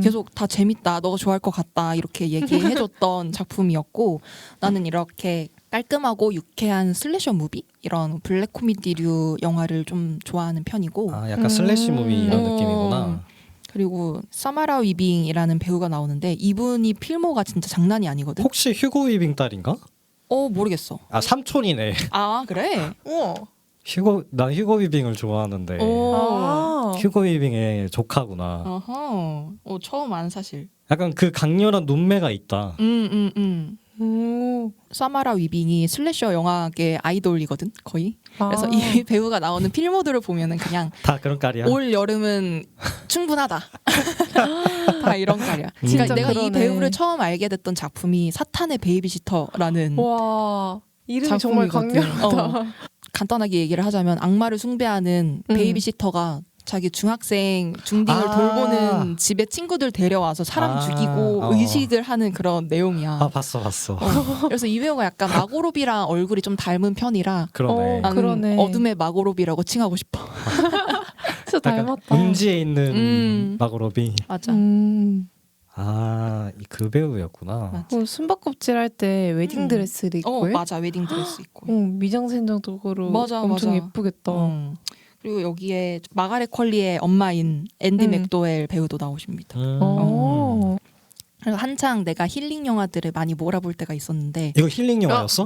계속 다 재밌다, 너가 좋아할 것 같다 이렇게 얘기해줬던 작품이었고 나는 이렇게 깔끔하고 유쾌한 슬래셔 무비 이런 블랙 코미디류 영화를 좀 좋아하는 편이고 약간 슬래시 무비 이런 어. 느낌이구나. 그리고 사마라 위빙이라는 배우가 나오는데 이분이 필모가 진짜 장난이 아니거든. 혹시 휴고 위빙 딸인가? 모르겠어. 삼촌이네. 아 그래? 우와. 난 휴고 위빙을 좋아하는데 아. 휴고 위빙의 조카구나. 어허. 처음 안 사실. 약간 그 강렬한 눈매가 있다. 사마라 위빙이 슬래셔 영화계 아이돌이거든 거의. 그래서 아. 이 배우가 나오는 필모들을 보면은 그냥 다 그런 깔이야. 올 여름은 충분하다. 다 이런 깔이야. 진짜 그러니까 내가 이 그러네. 배우를 처음 알게 됐던 작품이 사탄의 베이비시터라는 와. 이름이 정말 작품이거든. 강렬하다. 간단하게 얘기를 하자면 악마를 숭배하는 베이비시터가 자기 중학생 중딩을 돌보는 집에 친구들 데려와서 사람 죽이고 의식을 하는 그런 내용이야. 봤어. 그래서 이 배우가 약간 마고로비랑 얼굴이 좀 닮은 편이라 그러네. 나는 그러네. 어둠의 마고로비라고 칭하고 싶어. 진짜 약간 닮았다. 음지에 있는 음. 마고로비. 맞아. 그 배우였구나. 맞아. 숨바꼭질 할 때 웨딩 드레스를 입고 해? 맞아. 웨딩 드레스 입고. 미장센정적으로 맞아, 엄청 맞아. 예쁘겠다. 그리고 여기에 마가렛 퀄리의 엄마인 앤디 음. 맥도웰 배우도 나오십니다. 어. 그래서 한창 내가 힐링 영화들을 많이 몰아볼 때가 있었는데 이거 힐링 영화였어?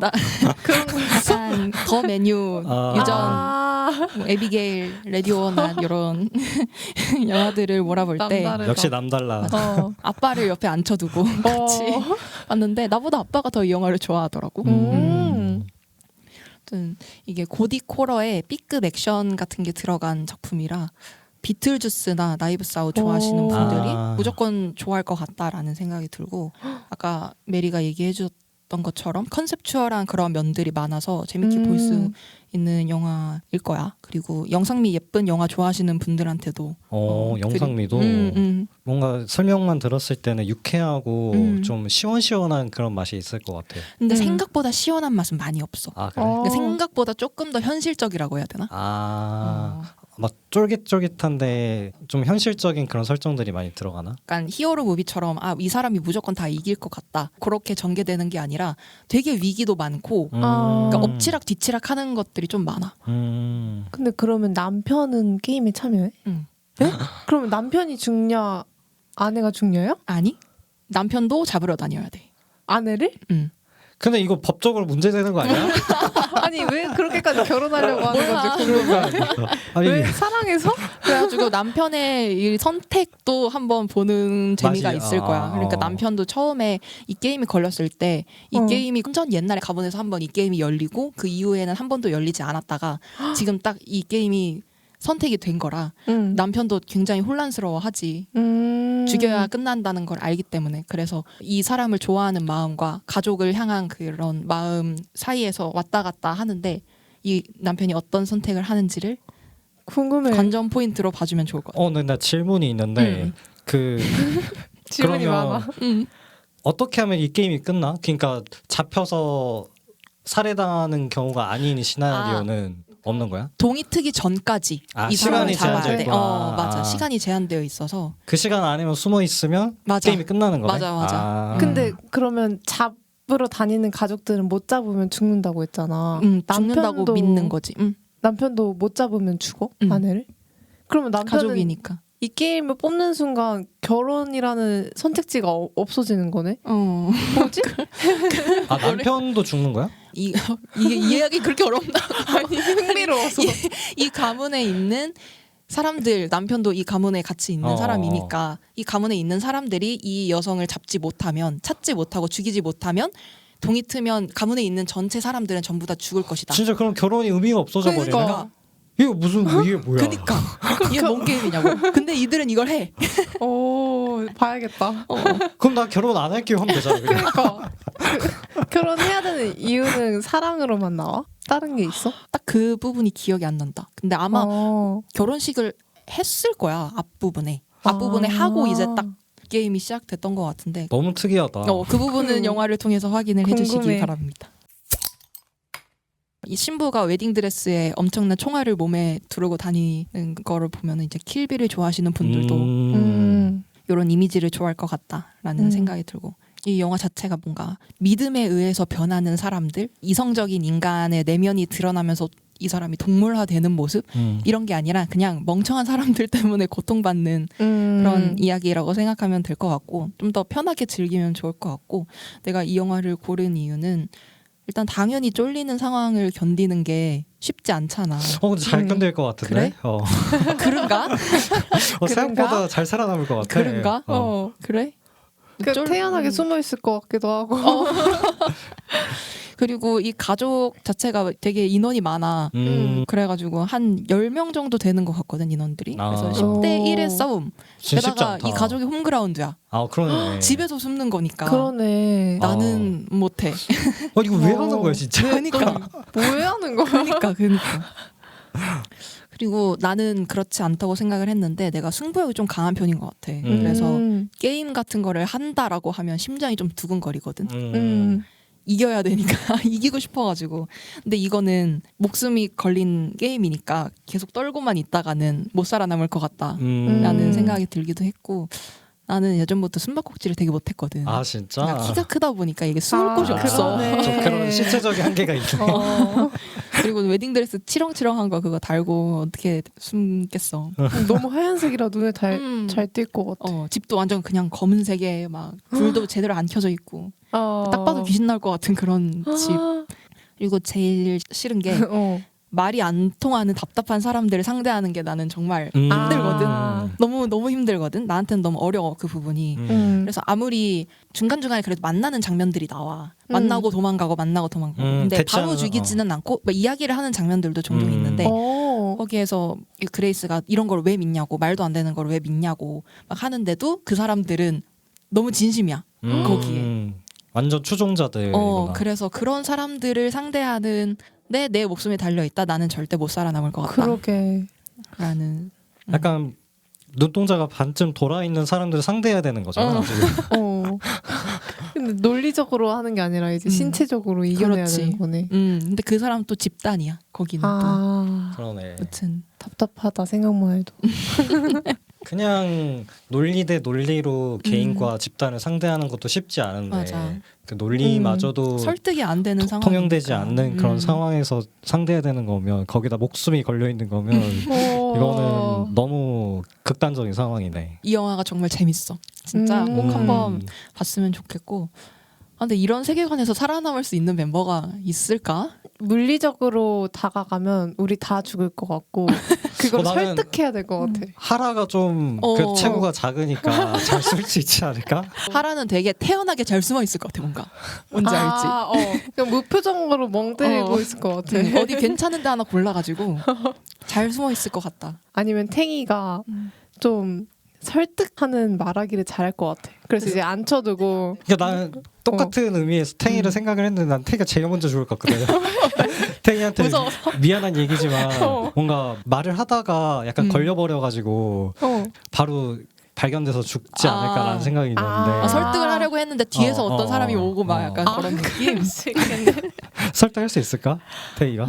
그런 거 약간 더 메뉴, 유전, 뭐 에비게일, 레디오나 이런 영화들을 몰아볼 때 남다르다. 역시 남달라. 아빠를 옆에 앉혀두고 같이 봤는데 나보다 아빠가 더 이 영화를 좋아하더라고. 아무튼 이게 고디 코러에 B급 액션 같은 게 들어간 작품이라 비틀주스나 나이브스 아웃 좋아하시는 분들이 무조건 좋아할 것 같다라는 생각이 들고 아까 메리가 얘기해줬던 것처럼 컨셉추얼한 그런 면들이 많아서 재밌게 볼 수 있는 영화일 거야. 그리고 영상미 예쁜 영화 좋아하시는 분들한테도 영상미도 뭔가 설명만 들었을 때는 유쾌하고 좀 시원시원한 그런 맛이 있을 것 같아. 근데 생각보다 시원한 맛은 많이 없어. 그래? 그러니까 생각보다 조금 더 현실적이라고 해야 되나? 막 쫄깃쫄깃한데 좀 현실적인 그런 설정들이 많이 들어가나? 약간 히어로 무비처럼 이 사람이 무조건 다 이길 것 같다. 그렇게 전개되는 게 아니라 되게 위기도 많고 그러니까 엎치락 뒤치락 하는 것들이 좀 많아. 근데 그러면 남편은 게임에 참여해? 응. 네? 그러면 남편이 죽냐 아내가 죽냐요? 아니? 남편도 잡으러 다녀야 돼. 아내를? 응. 근데 이거 법적으로 문제되는 거 아니야? 아니 왜 그렇게까지 결혼하려고 하는 건지 궁금해. 아니 왜 사랑해서? 그래가지고 남편의 이 선택도 한번 보는 재미가 맞지. 있을 거야. 그러니까 남편도 처음에 이 게임이 걸렸을 때 이 게임이 완전 옛날에 가본에서 한번 이 게임이 열리고 그 이후에는 한 번도 열리지 않았다가 지금 딱 이 게임이 선택이 된 거라 남편도 굉장히 혼란스러워하지. 죽여야 끝난다는 걸 알기 때문에. 그래서 이 사람을 좋아하는 마음과 가족을 향한 그런 마음 사이에서 왔다 갔다 하는데 이 남편이 어떤 선택을 하는지를 궁금해. 관전 포인트로 봐주면 좋을 것 같아. 근데 나 질문이 있는데 질문이 그러면 많아. 어떻게 하면 이 게임이 끝나? 그러니까 잡혀서 살해당하는 경우가 아닌 시나리오는 없는 거야? 동이 트기 전까지 이 사람을 시간이 잡아야 제한되어 돼. 있구나. 맞아. 시간이 제한되어 있어서. 그 시간 안에만 숨어 있으면 맞아. 게임이 끝나는 거네? 맞아. 근데 그러면 잡으러 다니는 가족들은 못 잡으면 죽는다고 했잖아. 죽는다고 믿는 거지. 남편도 못 잡으면 죽어? 아내를? 그러면 남편은 가족이니까. 이 게임을 뽑는 순간 결혼이라는 선택지가 없어지는 거네? 뭐지? 남편도 죽는 거야? 이게 이해하기 그렇게 어렵나? 아니 흥미로워서. 이 가문에 있는 사람들, 남편도 이 가문에 같이 있는 사람이니까 이 가문에 있는 사람들이 이 여성을 잡지 못하면, 찾지 못하고 죽이지 못하면 동이 트면 가문에 있는 전체 사람들은 전부 다 죽을 것이다. 진짜 그럼 결혼이 의미가 없어져 버리네. 그러니까. 이거 무슨 이게 뭐야? 그니까 이게 뭔 게임이냐고. 근데 이들은 이걸 해. 오 봐야겠다. 그럼 나 결혼 안 할게요 하면 되잖아. 그냥. 그러니까 결혼해야 되는 이유는 사랑으로만 나와? 다른 게 있어? 딱 그 부분이 기억이 안 난다. 근데 아마 어. 결혼식을 했을 거야. 앞부분에 하고 이제 딱 게임이 시작됐던 것 같은데. 너무 특이하다. 그 부분은 영화를 통해서 확인을 해주시기 궁금해. 바랍니다. 이 신부가 웨딩드레스에 엄청난 총알을 몸에 두르고 다니는 거를 보면 이제 킬빌을 좋아하시는 분들도 이런 이미지를 좋아할 것 같다라는 생각이 들고, 이 영화 자체가 뭔가 믿음에 의해서 변하는 사람들, 이성적인 인간의 내면이 드러나면서 이 사람이 동물화되는 모습, 이런 게 아니라 그냥 멍청한 사람들 때문에 고통받는 그런 이야기라고 생각하면 될 것 같고, 좀 더 편하게 즐기면 좋을 것 같고, 내가 이 영화를 고른 이유는 일단 당연히 쫄리는 상황을 견디는 게 쉽지 않잖아. 근데 잘 견딜 것 같은데. 그래? 그런가? 생각보다 잘 살아남을 것 같아. 그런가? 그래? 태연하게 숨어 있을 것 같기도 하고. 그리고 이 가족 자체가 되게 인원이 많아. 그래가지고 한 10명 정도 되는 것 같거든, 인원들이. 그래서 10대 1의 싸움. 진짜 쉽지 게다가 않다. 이 가족이 홈그라운드야. 그러네. 집에서 숨는 거니까. 그러네. 나는 못해. 이거 왜 하는 거야 진짜? 그러니까. 왜 하는 거야? 그러니까. 그리고 나는 그렇지 않다고 생각을 했는데 내가 승부욕이 좀 강한 편인 것 같아. 그래서 게임 같은 거를 한다라고 하면 심장이 좀 두근거리거든. 이겨야 되니까 이기고 싶어가지고. 근데 이거는 목숨이 걸린 게임이니까 계속 떨고만 있다가는 못 살아남을 것 같다라는 생각이 들기도 했고, 나는 예전부터 숨바꼭질을 되게 못했거든. 진짜? 그냥 키가 크다 보니까 이게 숨을 곳이 없어. 좀 그런 신체적인 한계가 있네. 그리고 웨딩드레스 치렁치렁한 거 그거 달고 어떻게 숨겠어. 너무 하얀색이라 눈에 잘 띌 것 같아. 집도 완전 그냥 검은색에 막 불도 제대로 안 켜져 있고 딱 봐도 귀신 나올 것 같은 그런 집. 그리고 제일 싫은 게 말이 안 통하는 답답한 사람들을 상대하는 게 나는 정말 힘들거든. 너무 힘들거든. 나한테는 너무 어려워 그 부분이. 그래서 아무리 중간중간에 그래도 만나는 장면들이 나와. 만나고 도망가고 만나고 도망가고. 근데 바로 죽이지는 않고 막 이야기를 하는 장면들도 종종 있는데 거기에서 이 그레이스가 이런 걸 왜 믿냐고, 말도 안 되는 걸 왜 믿냐고 막 하는데도 그 사람들은 너무 진심이야. 거기에. 완전 추종자들이구나. 그래서 그런 사람들을 상대하는 내 목숨이 달려있다. 나는 절대 못 살아남을 것 같다. 그러게. 라는. 약간 눈동자가 반쯤 돌아있는 사람들을 상대해야 되는 거잖아. 지금. 근데 논리적으로 하는 게 아니라 이제 신체적으로 이겨내야 그렇지. 되는 거네. 근데 그 사람 또 집단이야. 거기는 또. 그러네. 여튼 답답하다 생각만 해도. 그냥 논리 대 논리로 개인과 집단을 상대하는 것도 쉽지 않은데 맞아. 그 논리마저도 설득이 안 되는 상황. 통용되지 않는 그런 상황에서 상대해야 되는 거면, 거기다 목숨이 걸려 있는 거면 이거는 너무 극단적인 상황이네. 이 영화가 정말 재밌어. 진짜 꼭 한번 봤으면 좋겠고. 근데 이런 세계관에서 살아남을 수 있는 멤버가 있을까? 물리적으로 다가가면 우리 다 죽을 것 같고 그걸 나는 설득해야 될 것 같아. 하라가 좀 그 체구가 작으니까 잘 쏠 수 있지 않을까? 하라는 되게 태연하게 잘 숨어 있을 것 같아. 뭔가 뭔지 알지? 그냥 무표정으로 멍 때리고 있을 것 같아. 어디 괜찮은데 하나 골라가지고 잘 숨어 있을 것 같다. 아니면 탱이가 좀 설득하는 말하기를 잘할 것 같아. 그래서 이제 앉혀두고. 그러니까 나는 똑같은 의미에서 탱이를 생각을 했는데 난 탱이가 제일 먼저 죽을 것 같거든. 탱이한테 무서워. 미안한 얘기지만 뭔가 말을 하다가 약간 걸려버려가지고 바로 발견돼서 죽지 않을까라는 생각이 있는데 설득을 하려고 했는데 뒤에서 어떤 사람이 오고 막 약간 그런 느낌. 설득할 수 있을까? 탱이가?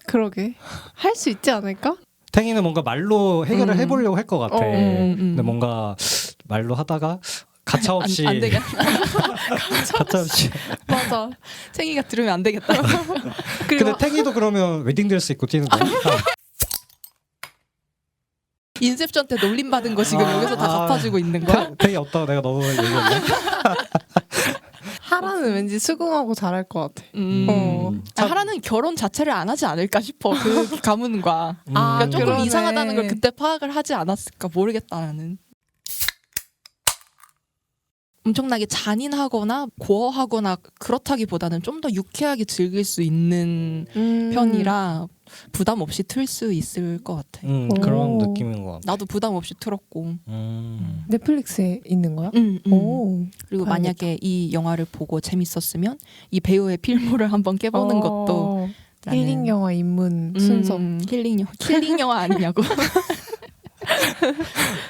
그러게. 할 수 있지 않을까? 탱이는 뭔가 말로 해결을 해보려고 할 것 같아. 근데 뭔가 말로 하다가 가차없이 안 되겠다. 가차없이. 맞아. 탱이가 들으면 안 되겠다. 근데 탱이도 그러면 웨딩드레스 입고 뛰는 거야? 인셉션 때 놀림 받은 거 지금 여기서 다 갚아주고 있는 거야? 탱이 없다고 내가 너무 얘기했네. 하라는 왠지 수긍하고 잘할 것 같아. 하라는 결혼 자체를 안 하지 않을까 싶어. 그 가문과. 그러니까 조금 그러네. 이상하다는 걸 그때 파악을 하지 않았을까 모르겠다 나는. 엄청나게 잔인하거나 고어하거나 그렇다기보다는 좀 더 유쾌하게 즐길 수 있는 편이라 부담 없이 틀 수 있을 것 같아. 그런 오. 느낌인 것 같아. 나도 부담 없이 틀었고. 넷플릭스에 있는 거야? 오. 그리고 봐야겠다. 만약에 이 영화를 보고 재밌었으면 이 배우의 필모를 한번 깨보는 것도 힐링 영화 입문 순서. 힐링 영화 아니냐고.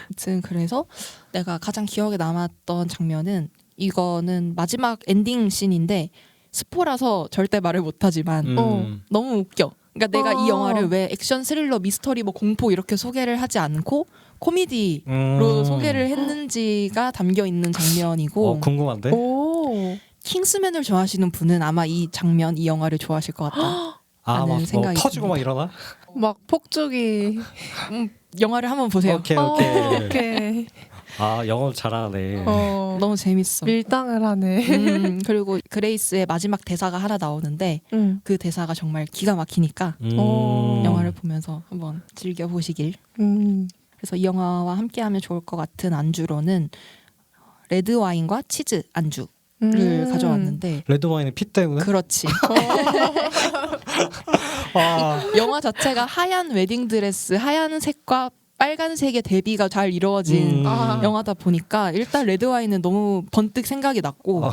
아무튼 그래서 내가 가장 기억에 남았던 장면은 이거는 마지막 엔딩 씬인데 스포라서 절대 말을 못하지만 너무 웃겨. 그러니까 내가 이 영화를 왜 액션 스릴러 미스터리 뭐 공포 이렇게 소개를 하지 않고 코미디로 소개를 했는지가 담겨 있는 장면이고 궁금한데? 오. 킹스맨을 좋아하시는 분은 아마 이 장면 이 영화를 좋아하실 것 같다. 막 라는 생각이 터지고 막 듭니다. 일어나? 막 폭죽이. 영화를 한번 보세요. 오케이. 오케이. 아 영어 잘하네. 너무 재밌어. 밀당을 하네. 그리고 그레이스의 마지막 대사가 하나 나오는데 그 대사가 정말 기가 막히니까 영화를 보면서 한번 즐겨보시길. 그래서 이 영화와 함께하면 좋을 것 같은 안주로는 레드 와인과 치즈 안주를 가져왔는데 레드 와인의 피 때문에? 그렇지. 영화 자체가 하얀 웨딩드레스, 하얀 색과 빨간색의 대비가 잘 이루어진 영화다 보니까 일단 레드와인은 너무 번뜩 생각이 났고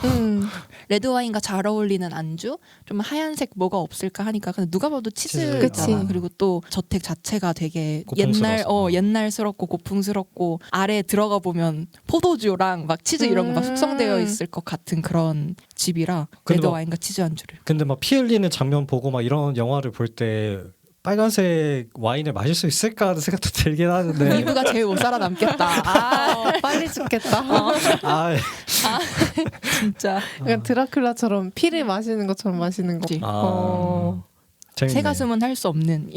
레드와인과 잘 어울리는 안주? 좀 하얀색 뭐가 없을까 하니까 근데 누가 봐도 치즈잖아. 그치. 그리고 또 저택 자체가 되게 고풍스러워서. 옛날스럽고 고풍스럽고 아래 들어가 보면 포도주랑 막 치즈 이런 거 막 숙성되어 있을 것 같은 그런 집이라 근데 레드와인과 치즈 안주를. 근데 막 피 흘리는 장면 보고 막 이런 영화를 볼 때 빨간색 와인을 마실 수 있을까 하는 생각도 들긴 하는데. 이브가 제일 못 살아남겠다. 빨리 죽겠다. 아, 진짜. 그냥 드라큘라처럼 피를 마시는 것처럼 마시는 거. 그치. 재밌네. 새 가슴은 할 수 없는.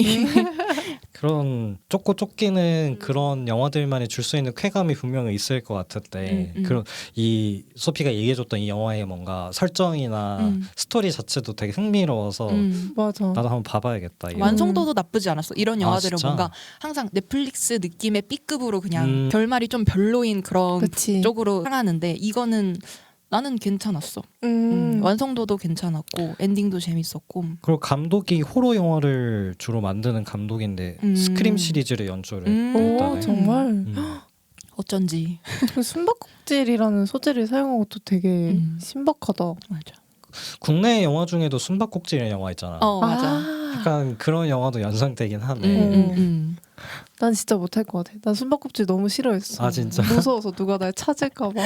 그런 쫓고 쫓기는 그런 영화들만이 줄 수 있는 쾌감이 분명히 있을 것 같은데 그런 이 소피가 얘기해줬던 이 영화의 뭔가 설정이나 스토리 자체도 되게 흥미로워서 맞아. 나도 한번 봐봐야겠다. 이거. 완성도도 나쁘지 않았어. 이런 영화들은 진짜? 뭔가 항상 넷플릭스 느낌의 B급으로 그냥 결말이 좀 별로인 그런 그치. 쪽으로 향하는데 이거는 나는 괜찮았어. 완성도도 괜찮았고 엔딩도 재밌었고. 그리고 감독이 호러 영화를 주로 만드는 감독인데 스크림 시리즈를 연출을 오, 했다네. 정말. 어쩐지. 그 숨바꼭질이라는 소재를 사용한 것도 되게 신박하다. 맞아. 국내 영화 중에도 숨바꼭질이라는 영화 있잖아. 맞아. 약간 그런 영화도 연상되긴 하네. 난 진짜 못할 것 같아. 난 숨바꼭질 너무 싫어했어. 아, 진짜? 무서워서 누가 날 찾을까 봐.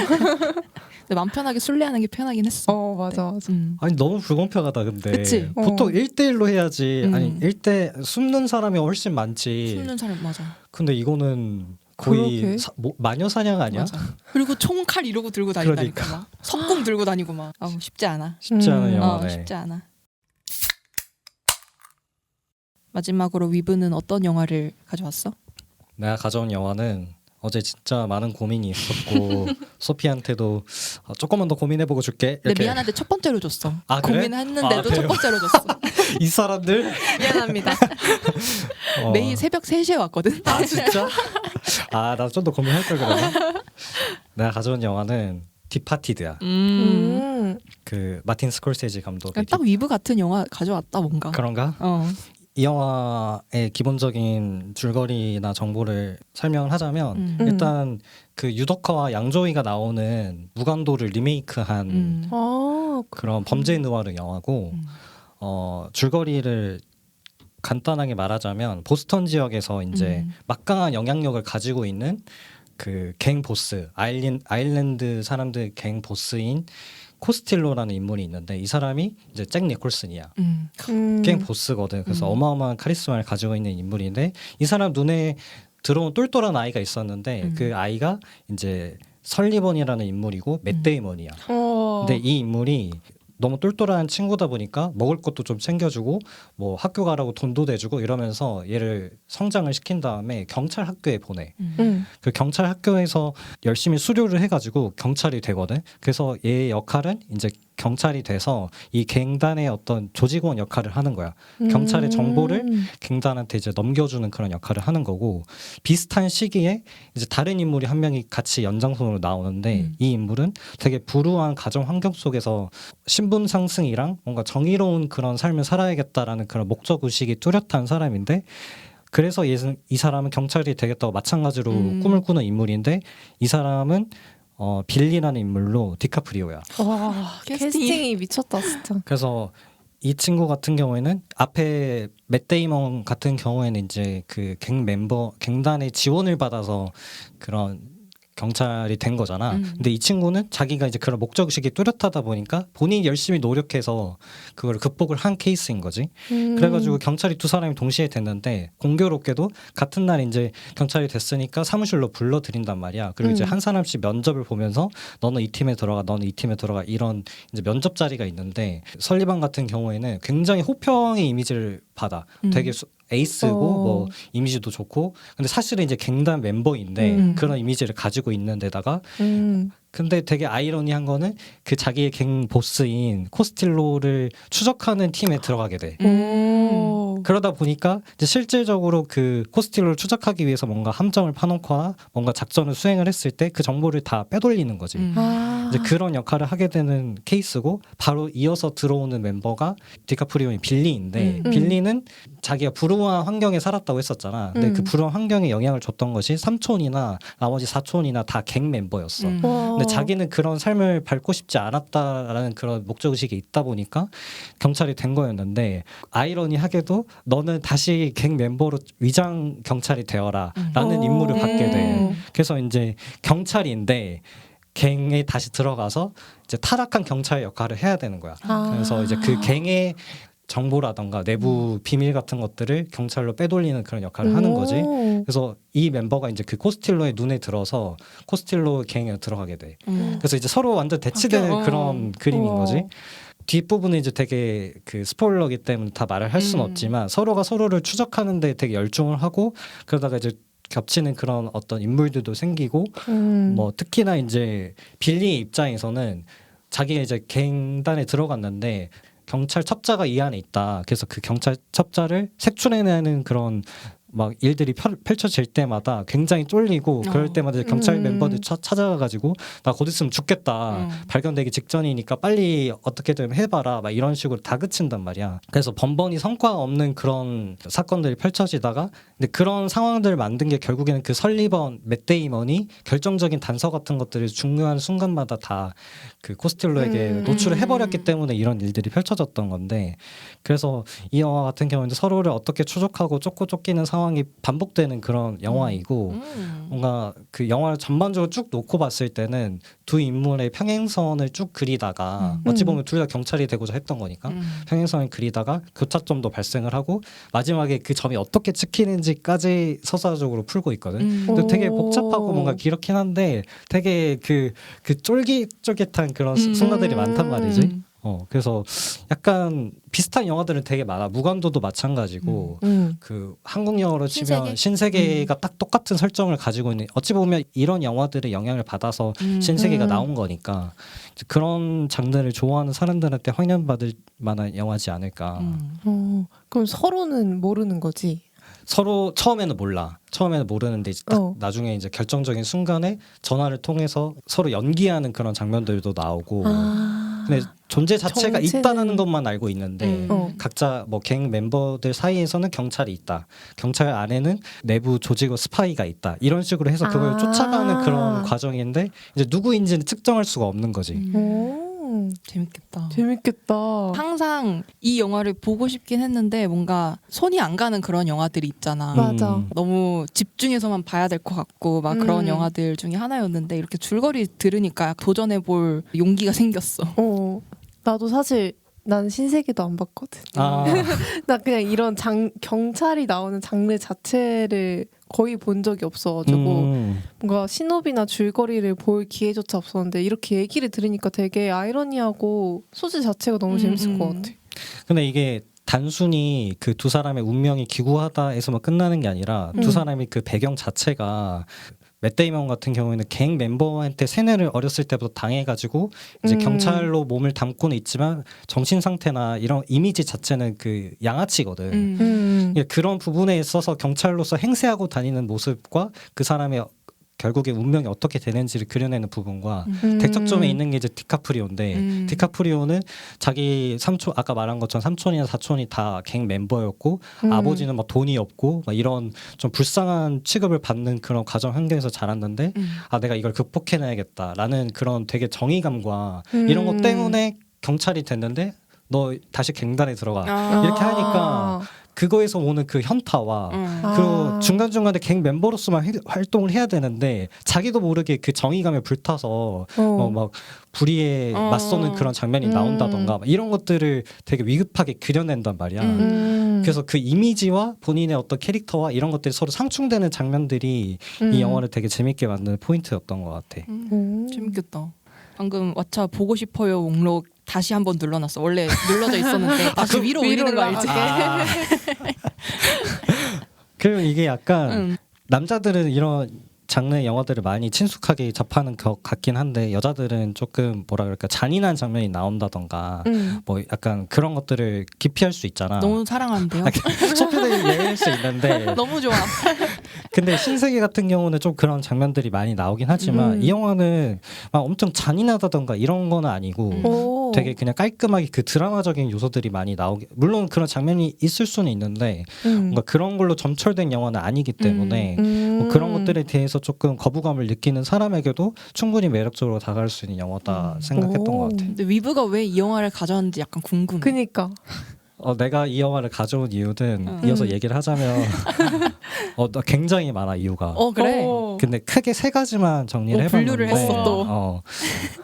근데 맘 편하게 술래하는 게 편하긴 했어. 맞아. 아니 너무 불공평하다 근데. 그치? 보통 1대1로 해야지. 아니 1대 숨는 사람이 훨씬 많지. 숨는 사람 맞아. 근데 이거는 거의 그러게. 마녀 사냥 아니야? 맞아. 그리고 총칼 이러고 들고 다닌다니까. 그러니까. 막. 석궁 들고 다니고 막. 쉽지 않아. 쉽지 않은 영화네. 쉽지 않아. 마지막으로 위브는 어떤 영화를 가져왔어? 내가 가져온 영화는 어제 진짜 많은 고민이 있었고 소피한테도 조금만 더 고민해보고 줄게. 근데 이렇게. 미안한데 첫 번째로 줬어. 아, 그래? 고민했는데도 아, 첫 그래요? 번째로 줬어. 이 사람들 미안합니다. 매일 새벽 3시에 왔거든. 아 진짜? 아 나 좀 더 고민할 걸 그러네. 내가 가져온 영화는 디파티드야. 그 마틴 스콜세지 감독의 딱 위브 같은 영화 가져왔다 뭔가. 그런가? 이 영화의 기본적인 줄거리나 정보를 설명을 하자면 일단 그 유덕화와 양조위가 나오는 무간도를 리메이크한 그런 범죄 느와르 영화고 줄거리를 간단하게 말하자면 보스턴 지역에서 이제 막강한 영향력을 가지고 있는 그 갱 보스 아일랜드 사람들 갱 보스인 코스틸로라는 인물이 있는데 이 사람이 이제 잭 니콜슨이야. 갱 보스거든. 그래서 어마어마한 카리스마를 가지고 있는 인물인데 이 사람 눈에 들어온 똘똘한 아이가 있었는데 그 아이가 이제 설리번이라는 인물이고 맷 데이먼이야. 근데 이 인물이 너무 똘똘한 친구다 보니까 먹을 것도 좀 챙겨주고 뭐 학교 가라고 돈도 내주고 이러면서 얘를 성장을 시킨 다음에 경찰 학교에 보내. 그 경찰 학교에서 열심히 수료를 해가지고 경찰이 되거든. 그래서 얘의 역할은 이제 경찰이 돼서 이 갱단의 어떤 조직원 역할을 하는 거야. 경찰의 정보를 갱단한테 이제 넘겨주는 그런 역할을 하는 거고, 비슷한 시기에 이제 다른 인물이 한 명이 같이 연장선으로 나오는데 이 인물은 되게 불우한 가정 환경 속에서 신분 상승이랑 뭔가 정의로운 그런 삶을 살아야겠다라는 그런 목적 의식이 뚜렷한 사람인데, 그래서 이 사람은 경찰이 되겠다고 마찬가지로 꿈을 꾸는 인물인데, 이 사람은 빌리라는 인물로 디카프리오야. 와 캐스팅이- 캐스팅이 미쳤다 진짜. 그래서 이 친구 같은 경우에는 앞에 맷 데이먼 같은 경우에는 이제 그 갱단의 지원을 받아서 그런 경찰이 된 거잖아. 근데 이 친구는 자기가 이제 그런 목적 의식이 뚜렷하다 보니까 본인이 열심히 노력해서 그걸 극복을 한 케이스인 거지. 그래가지고 경찰이 두 사람이 동시에 됐는데, 공교롭게도 같은 날 이제 경찰이 됐으니까 사무실로 불러들인단 말이야. 그리고 이제 한 사람씩 면접을 보면서 너는 이 팀에 들어가, 너는 이 팀에 들어가, 이런 이제 면접 자리가 있는데, 설리반 같은 경우에는 굉장히 호평의 이미지를 받아. 되게 에이스고 뭐 이미지도 좋고, 근데 사실은 이제 갱단 멤버인데 그런 이미지를 가지고 있는 데다가 근데 되게 아이러니한 거는 그 자기의 갱 보스인 코스틸로를 추적하는 팀에 들어가게 돼. 그러다 보니까 이제 실질적으로 그 코스틸로를 추적하기 위해서 뭔가 함정을 파놓거나 뭔가 작전을 수행을 했을 때 그 정보를 다 빼돌리는 거지. 이제 그런 역할을 하게 되는 케이스고, 바로 이어서 들어오는 멤버가 디카프리오인 빌리인데, 빌리는 자기가 불우한 환경에 살았다고 했었잖아. 근데 그 불우한 환경에 영향을 줬던 것이 삼촌이나 나머지 사촌이나 다 갱 멤버였어. 근데 자기는 그런 삶을 밟고 싶지 않았다라는 그런 목적의식이 있다 보니까 경찰이 된 거였는데, 아이러니하게도 너는 다시 갱 멤버로 위장 경찰이 되어라 라는 임무를 받게 돼. 그래서 이제 경찰인데 갱에 다시 들어가서 이제 타락한 경찰 역할을 해야 되는 거야. 그래서 이제 그 갱의 정보라던가 내부 비밀 같은 것들을 경찰로 빼돌리는 그런 역할을 하는 거지. 그래서 이 멤버가 이제 그 코스틸로의 눈에 들어서 코스틸로 갱에 들어가게 돼. 그래서 이제 서로 완전 대치되는 그런 그림인 거지. 뒷부분은 이제 되게 그 스포일러기 때문에 다 말을 할 수는 없지만, 서로가 서로를 추적하는데 되게 열중을 하고, 그러다가 이제 겹치는 그런 어떤 인물들도 생기고, 뭐 특히나 이제 빌리의 입장에서는 자기가 이제 갱단에 들어갔는데 경찰 첩자가 이 안에 있다. 그래서 그 경찰 첩자를 색출해내는 그런 막 일들이 펼쳐질 때마다 굉장히 쫄리고, 그럴 때마다 경찰 멤버들 찾아가가지고 나 곧 있으면 죽겠다, 발견되기 직전이니까 빨리 어떻게든 해봐라, 막 이런 식으로 다그친단 말이야. 그래서 번번이 성과가 없는 그런 사건들이 펼쳐지다가, 근데 그런 상황들을 만든 게 결국에는 그 설리번 맷 데이먼이 결정적인 단서 같은 것들을 중요한 순간마다 다 그 코스틸로에게 노출을 해버렸기 때문에 이런 일들이 펼쳐졌던 건데, 그래서 이 영화 같은 경우는 서로를 어떻게 추적하고 쫓기는 상황이 반복되는 그런 영화이고, 뭔가 그 영화를 전반적으로 쭉 놓고 봤을 때는 두 인물의 평행선을 쭉 그리다가, 어찌 보면 둘 다 경찰이 되고자 했던 거니까 평행선을 그리다가 교차점도 발생을 하고, 마지막에 그 점이 어떻게 찍히는지까지 서사적으로 풀고 있거든. 근데 되게 복잡하고 뭔가 길었긴 한데 되게 그 쫄깃쫄깃한 그런 순간들이 많단 말이지. 그래서 약간 비슷한 영화들은 되게 많아. 무간도도 마찬가지고, 그 한국 영화로 치면 신세계가 딱 똑같은 설정을 가지고 있는, 어찌 보면 이런 영화들의 영향을 받아서 신세계가 나온 거니까 그런 장르를 좋아하는 사람들한테 환영받을 만한 영화지 않을까. 그럼 서로는 모르는 거지? 서로 처음에는 몰라. 처음에는 모르는데 이제 딱 나중에 이제 결정적인 순간에 전화를 통해서 서로 연기하는 그런 장면들도 나오고. 근데 존재 자체가 있다는 것만 알고 있는데 각자 뭐 갱 멤버들 사이에서는 경찰이 있다. 경찰 안에는 내부 조직의 스파이가 있다. 이런 식으로 해서 그걸 쫓아가는 그런 과정인데, 이제 누구인지는 측정할 수가 없는 거지. 재밌겠다. 재밌겠다. 항상 이 영화를 보고 싶긴 했는데 뭔가 손이 안 가는 그런 영화들이 있잖아. 맞아. 너무 집중해서만 봐야 될 것 같고 막 그런 영화들 중에 하나였는데, 이렇게 줄거리 들으니까 도전해볼 용기가 생겼어. 나도 사실 난 신세계도 안 봤거든. 나 그냥 이런 경찰이 나오는 장르 자체를 거의 본 적이 없어가지고 뭔가 신호비나 줄거리를 볼 기회조차 없었는데, 이렇게 얘기를 들으니까 되게 아이러니하고 소재 자체가 너무 재밌을 것 같아. 근데 이게 단순히 그 두 사람의 운명이 기구하다에서만 끝나는 게 아니라 두 사람이 그 배경 자체가 맷 데이먼 같은 경우에는 갱 멤버한테 세뇌를 어렸을 때부터 당해가지고 이제 경찰로 몸을 담고는 있지만 정신 상태나 이런 이미지 자체는 그 양아치거든. 그런 부분에 있어서 경찰로서 행세하고 다니는 모습과 그 사람의 결국에 운명이 어떻게 되는지를 그려내는 부분과 대척점에 있는 게 이제 디카프리오인데 디카프리오는 자기 삼촌 아까 말한 것처럼 삼촌이나 사촌이 다 갱 멤버였고 아버지는 막 돈이 없고 막 이런 좀 불쌍한 취급을 받는 그런 가정 환경에서 자랐는데 아 내가 이걸 극복해내야겠다라는 그런 되게 정의감과 이런 것 때문에 경찰이 됐는데 너 다시 갱단에 들어가 이렇게 하니까 그거에서 오는 그 현타와 그리고 중간중간에 갱 멤버로서만 활동을 해야 되는데 자기도 모르게 그 정의감에 불타서 막 불의에 맞서는 그런 장면이 나온다던가 막 이런 것들을 되게 위급하게 그려낸단 말이야. 그래서 그 이미지와 본인의 어떤 캐릭터와 이런 것들이 서로 상충되는 장면들이 이 영화를 되게 재밌게 만드는 포인트였던 것 같아. 재밌겠다. 방금 왓챠 보고 싶어요 목록 다시 한번 눌러놨어. 원래 눌러져 있었는데 다시 위로 올리는 거 알지? 그리고 이게 약간 남자들은 이런 장르의 영화들을 많이 친숙하게 접하는 것 같긴 한데 여자들은 조금 뭐라 그럴까 잔인한 장면이 나온다던가 뭐 약간 그런 것들을 기피할 수 있잖아. 너무 사랑하는데요? 소피는 예외일 수 있는데 너무 좋아. 근데 신세계 같은 경우는 좀 그런 장면들이 많이 나오긴 하지만 이 영화는 막 엄청 잔인하다던가 이런 건 아니고 되게 그냥 깔끔하게 그 드라마적인 요소들이 많이 나오게 물론 그런 장면이 있을 수는 있는데 뭔가 그런 걸로 점철된 영화는 아니기 때문에 뭐 그런 것들에 대해서 조금 거부감을 느끼는 사람에게도 충분히 매력적으로 다가갈 수 있는 영화다 생각했던 것 같아. 근데 위브가 왜 이 영화를 가져왔는지 약간 궁금해. 그니까 내가 이 영화를 가져온 이유는 이어서 얘기를 하자면 나 굉장히 많아 이유가. 그래. 근데 크게 세 가지만 정리를 해봤는데 분류를 했어 또.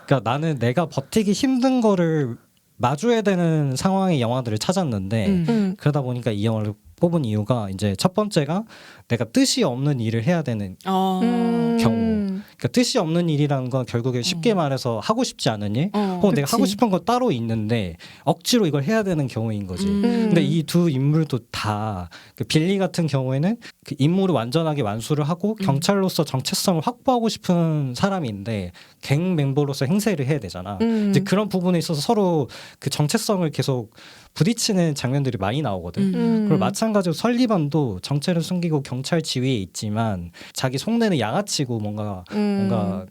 그러니까 나는 내가 버티기 힘든 거를 마주해야 되는 상황의 영화들을 찾았는데 그러다 보니까 이 영화를 뽑은 이유가 이제 첫 번째가 내가 뜻이 없는 일을 해야 되는 경우. 그러니까 뜻이 없는 일이라는 건 결국에 쉽게 말해서 하고 싶지 않은 일 혹은 내가 하고 싶은 건 따로 있는데 억지로 이걸 해야 되는 경우인 거지. 근데 이 두 인물도 다 그 빌리 같은 경우에는 그 임무를 완전하게 완수를 하고 경찰로서 정체성을 확보하고 싶은 사람인데 갱 멤버로서 행세를 해야 되잖아. 이제 그런 부분에 있어서 서로 그 정체성을 계속 부딪히는 장면들이 많이 나오거든. 그리고 마찬가지로 설리반도 정체를 숨기고 경찰 지위에 있지만 자기 속내는 양아치고 뭔가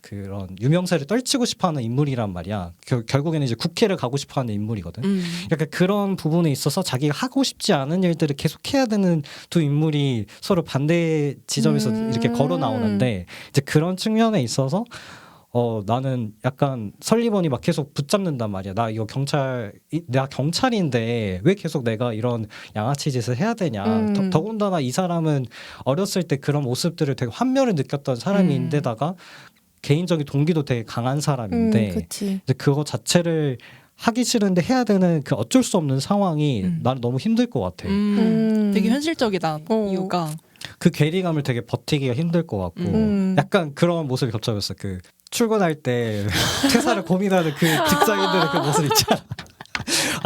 그런 유명세를 떨치고 싶어하는 인물이란 말이야. 결국에는 이제 국회를 가고 싶어하는 인물이거든. 약간 그런 부분에 있어서 자기가 하고 싶지 않은 일들을 계속 해야 되는 두 인물이 서로 반대 지점에서 이렇게 걸어 나오는데 이제 그런 측면에 있어서 나는 약간 설리번이 막 계속 붙잡는단 말이야. 나 이거 내가 경찰인데 왜 계속 내가 이런 양아치 짓을 해야 되냐. 더군다나 이 사람은 어렸을 때 그런 모습들을 되게 환멸을 느꼈던 사람인데다가 개인적인 동기도 되게 강한 사람인데 이제 그거 자체를 하기 싫은데 해야 되는 그 어쩔 수 없는 상황이 나는 너무 힘들 것 같아. 되게 현실적이다 이유가. 그 괴리감을 되게 버티기가 힘들 것 같고 약간 그런 모습이 겹쳐졌어. 그 출근할 때 퇴사를 고민하는 그 직장인들의 그 모습 있잖아.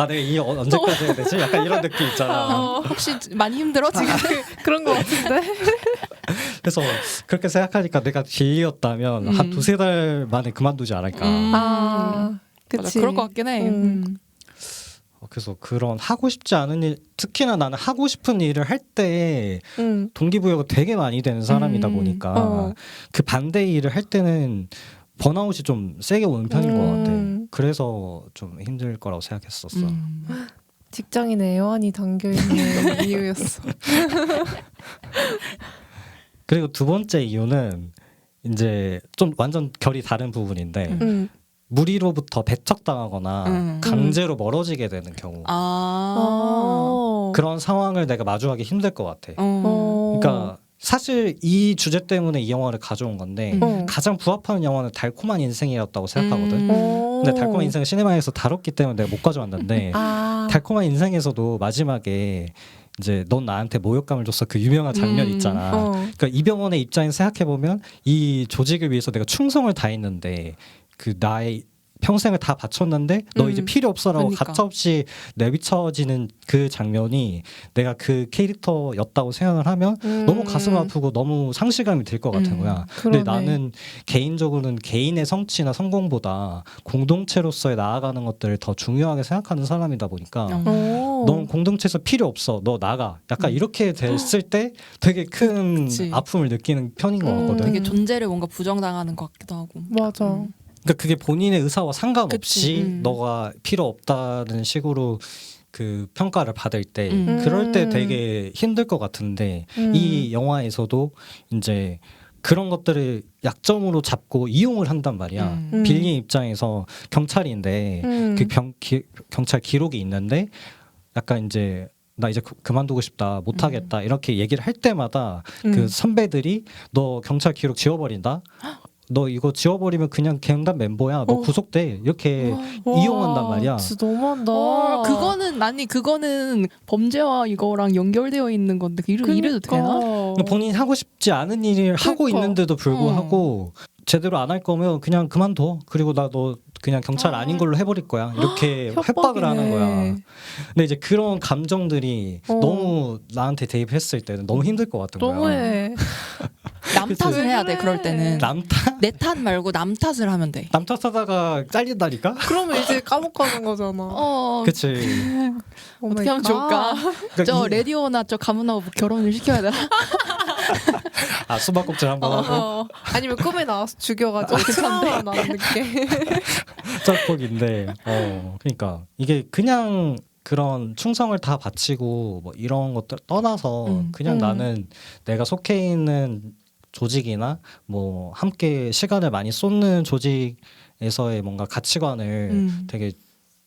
내가 이 언제까지 해야 되지? 약간 이런 느낌 있잖아. 혹시 많이 힘들어 지금? 그런 거 같은데. 그래서 그렇게 생각하니까 내가 빌리였다면 한 2-3달 만에 그만두지 않을까. 그치. 맞아, 그럴 것 같긴 해. 그래서 그런 하고 싶지 않은 일, 특히나 나는 하고 싶은 일을 할 때 동기부여가 되게 많이 되는 사람이다 보니까 그 반대의 일을 할 때는 번아웃이 좀 세게 오는 편인 것 같아. 그래서 좀 힘들 거라고 생각했었어. 직장인의 애환이 담겨있는 이유였어. 그리고 두 번째 이유는 이제 좀 완전 결이 다른 부분인데 무리로부터 배척당하거나 강제로 멀어지게 되는 경우. 그런 상황을 내가 마주하기 힘들 것 같아. 그러니까 사실 이 주제 때문에 이 영화를 가져온 건데 가장 부합하는 영화는 달콤한 인생이었다고 생각하거든. 근데 달콤한 인생을 시네마에서 다뤘기 때문에 내가 못 가져왔는데 달콤한 인생에서도 마지막에 이제 넌 나한테 모욕감을 줬어 그 유명한 장면 있잖아. 그러니까 이병헌의 입장에서 생각해 보면 이 조직을 위해서 내가 충성을 다했는데 그 나의 평생을 다 바쳤는데 너 이제 필요 없어라고 그러니까. 가차없이 내비쳐지는 그 장면이 내가 그 캐릭터였다고 생각을 하면 너무 가슴 아프고 너무 상실감이 들 것 같은 거야. 근데 그러네. 나는 개인적으로는 개인의 성취나 성공보다 공동체로서의 나아가는 것들을 더 중요하게 생각하는 사람이다 보니까 오. 넌 공동체에서 필요 없어. 너 나가. 약간 이렇게 됐을 때 되게 큰 그치. 아픔을 느끼는 편인 것 같거든. 되게 존재를 뭔가 부정당하는 것 같기도 하고. 맞아. 그러니까 그게 본인의 의사와 상관없이 그치. 너가 필요 없다는 식으로 그 평가를 받을 때 그럴 때 되게 힘들 것 같은데 이 영화에서도 이제 그런 것들을 약점으로 잡고 이용을 한단 말이야. 빌리 입장에서 경찰인데 그 경찰 기록이 있는데 약간 이제 나 이제 그만두고 싶다 못하겠다 이렇게 얘기를 할 때마다 그 선배들이 너 경찰 기록 지워버린다. 너 이거 지워버리면 그냥 갱단 멤버야. 너 구속돼. 이렇게 이용한단 말이야. 진짜 너무한다. 그거는 범죄와 이거랑 연결되어 있는 건데 이래도 되나? 본인이 하고 싶지 않은 일을 하고 그러니까. 있는데도 불구하고 제대로 안 할 거면 그냥 그만둬. 그리고 나 너 그냥 경찰 아닌 걸로 해버릴 거야. 이렇게 협박을 하는 거야. 근데 이제 그런 감정들이 너무 나한테 대입했을 때는 너무 힘들 것 같은 거야. 너무해. 남 탓을 해야 돼. 그럴 때는 남 탓? 내 탓 말고 남 탓을 하면 돼. 남 탓하다가 잘린다니까? 그러면 이제 까먹가는 거잖아. 그치. 어떻게 하면 좋을까? 그러니까 저 라디오나 저 가문하고 결혼을 시켜야 되나? 아 수박꼭질 한번 하고 아니면 꿈에 나와서 죽여가지고 트라우마 나는 느낌. 짝폭인데 그러니까 이게 그냥 그런 충성을 다 바치고 뭐 이런 것들 떠나서 그냥 나는 내가 속해 있는 조직이나 뭐 함께 시간을 많이 쏟는 조직에서의 뭔가 가치관을 되게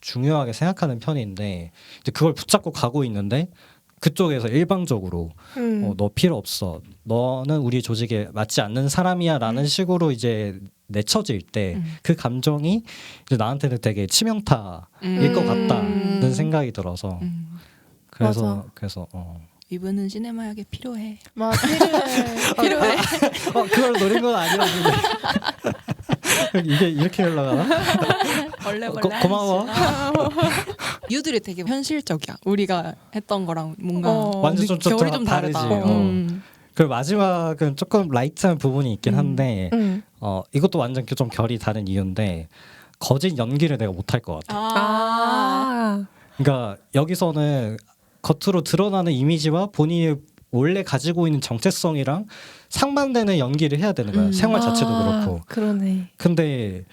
중요하게 생각하는 편인데 이제 그걸 붙잡고 가고 있는데 그쪽에서 일방적으로 너 필요 없어. 너는 우리 조직에 맞지 않는 사람이야라는 식으로 이제 내쳐질 때 그 감정이 이제 나한테는 되게 치명타일 것 같다는 생각이 들어서 그래서 이분은 시네마약에 필요해. 맞아. 필요해. 그걸 노린 건 아니었는데 이게 이렇게 올라가나? 원래 고마워. 이유들이 되게 현실적이야. 우리가 했던 거랑 뭔가 완전 좀 결이 좀 다르다. 다르지. 그 마지막은 조금 라이트한 부분이 있긴 한데 이것도 완전 좀 결이 다른 이유인데 거짓 연기를 내가 못할 것 같아. 그러니까 여기서는 겉으로 드러나는 이미지와 본인이 원래 가지고 있는 정체성이랑 상반되는 연기를 해야 되는 거야. 생활 자체도 그렇고. 그러네. 근데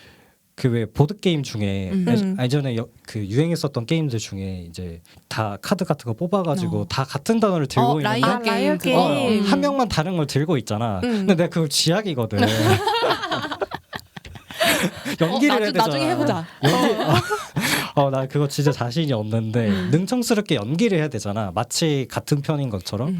그 왜 보드 게임 중에 예전에 그 유행했었던 게임들 중에 이제 다 카드 같은 거 뽑아가지고 다 같은 단어를 들고 있는데 라이어 게임. 한 명만 다른 걸 들고 있잖아. 근데 내가 그걸 쥐약이거든. 연기를 해야 되잖아. 나중에 해보자. 나 그거 진짜 자신이 없는데 능청스럽게 연기를 해야 되잖아. 마치 같은 편인 것처럼.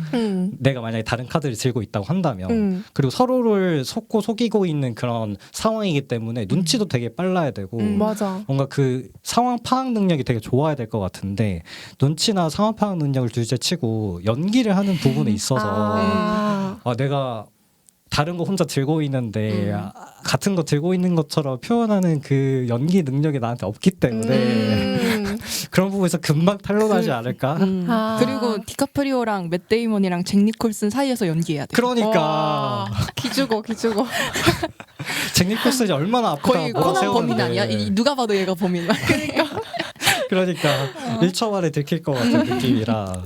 내가 만약에 다른 카드를 들고 있다고 한다면 그리고 서로를 속고 속이고 있는 그런 상황이기 때문에 눈치도 되게 빨라야 되고 맞아. 뭔가 그 상황 파악 능력이 되게 좋아야 될 것 같은데 눈치나 상황 파악 능력을 둘째치고 연기를 하는 부분에 있어서 내가 다른 거 혼자 들고 있는데 같은 거 들고 있는 것처럼 표현하는 그 연기 능력이 나한테 없기 때문에 그런 부분에서 금방 탄로나지 않을까? 그리고 디카프리오랑 맷 데이먼이랑 잭 니콜슨 사이에서 연기해야 돼. 그러니까 기죽어. 잭 니콜슨이 얼마나 아프다 거의 코난 범인 아니야? 누가 봐도 얘가 범인. 그러니까 1초 만에 들킬 것 같은 느낌이라.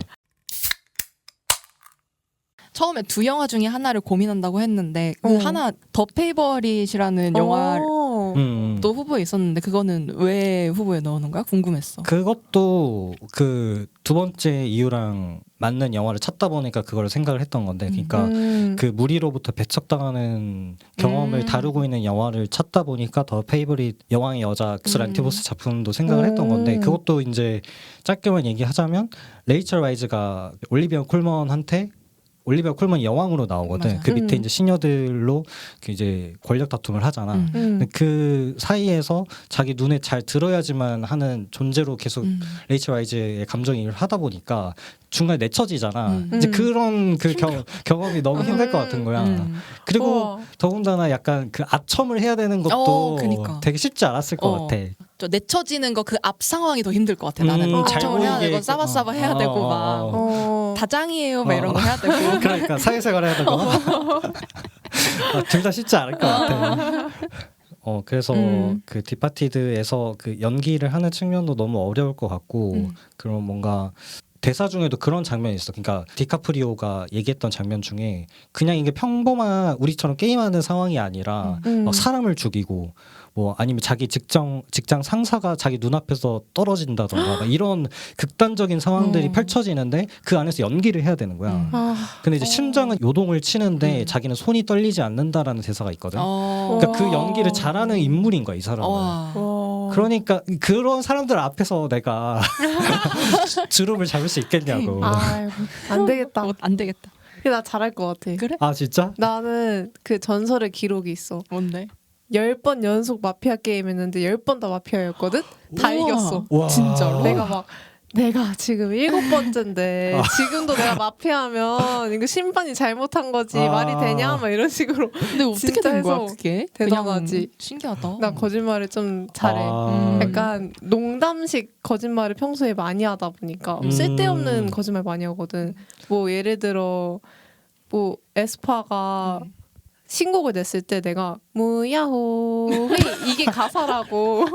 처음에 두 영화 중에 하나를 고민한다고 했는데 그 하나 더 페이버릿이라는 영화도 후보에 있었는데 그거는 왜 후보에 넣는 거야? 궁금했어. 그것도 그 두 번째 이유랑 맞는 영화를 찾다 보니까 그걸 생각을 했던 건데 그러니까 그 무리로부터 배척당하는 경험을 다루고 있는 영화를 찾다 보니까 더 페이버릿 여왕의 여자 엑스 란티보스 작품도 생각을 했던 건데 그것도 이제 짧게만 얘기하자면 레이첼 와이즈가 올리비아 콜먼이 여왕으로 나오거든. 맞아. 그 밑에 이제 시녀들로 그 이제 권력 다툼을 하잖아. 근데 그 사이에서 자기 눈에 잘 들어야지만 하는 존재로 계속 레이첼 와이즈의 감정이입을 하다 보니까 중간에 내쳐지잖아. 음. 이제 그런 그 경험이 너무 힘들 것 같은 거야. 그리고 더군다나 약간 그 앞첨을 해야 되는 것도 그니까. 되게 쉽지 않았을 것 같아. 저 내쳐지는 거 그 앞 상황이 더 힘들 것 같아. 나는 잘 걱정을 해야 보이게 되고 싸바싸바 해야 되고 막 다장이에요 막 이런 거 해야 되고. 그러니까 사회생활 해야 되고 둘 다 쉽지 않을 것 같아. 그래서 그 디파티드에서 그 연기를 하는 측면도 너무 어려울 것 같고 그런 뭔가 대사 중에도 그런 장면이 있어. 그러니까 디카프리오가 얘기했던 장면 중에 그냥 이게 평범한 우리처럼 게임하는 상황이 아니라 막 사람을 죽이고 뭐 아니면 자기 직장 상사가 자기 눈앞에서 떨어진다던가 막 이런 극단적인 상황들이 펼쳐지는데 그 안에서 연기를 해야 되는 거야. 근데 이제 심장은 요동을 치는데 자기는 손이 떨리지 않는다라는 대사가 있거든. 그러니까 그 연기를 잘하는 인물인 거야, 이 사람은. 그러니까 그런 사람들 앞에서 내가 주름을 잡을 수 있겠냐고. 아이고, 안 되겠다. 안 되겠다. 나 잘할 것 같아. 그래? 아 진짜? 나는 그 전설의 기록이 있어. 뭔데? 10번 연속 마피아 게임 했는데 10번 다 마피아였거든? 다 우와. 이겼어. 와. 진짜로? 내가 지금 7번째인데 지금도 내가 마피아면 이거 심판이 잘못한 거지 말이 되냐? 막 이런 식으로. 근데 어떻게 진짜 된 거야 해서 그게? 대단하지. 그냥 신기하다. 나 거짓말을 좀 잘해. 약간 농담식 거짓말을 평소에 많이 하다 보니까 쓸데없는 거짓말 많이 하거든. 뭐 예를 들어 뭐 에스파가 신곡을 냈을 때 내가 무야호 이게 가사라고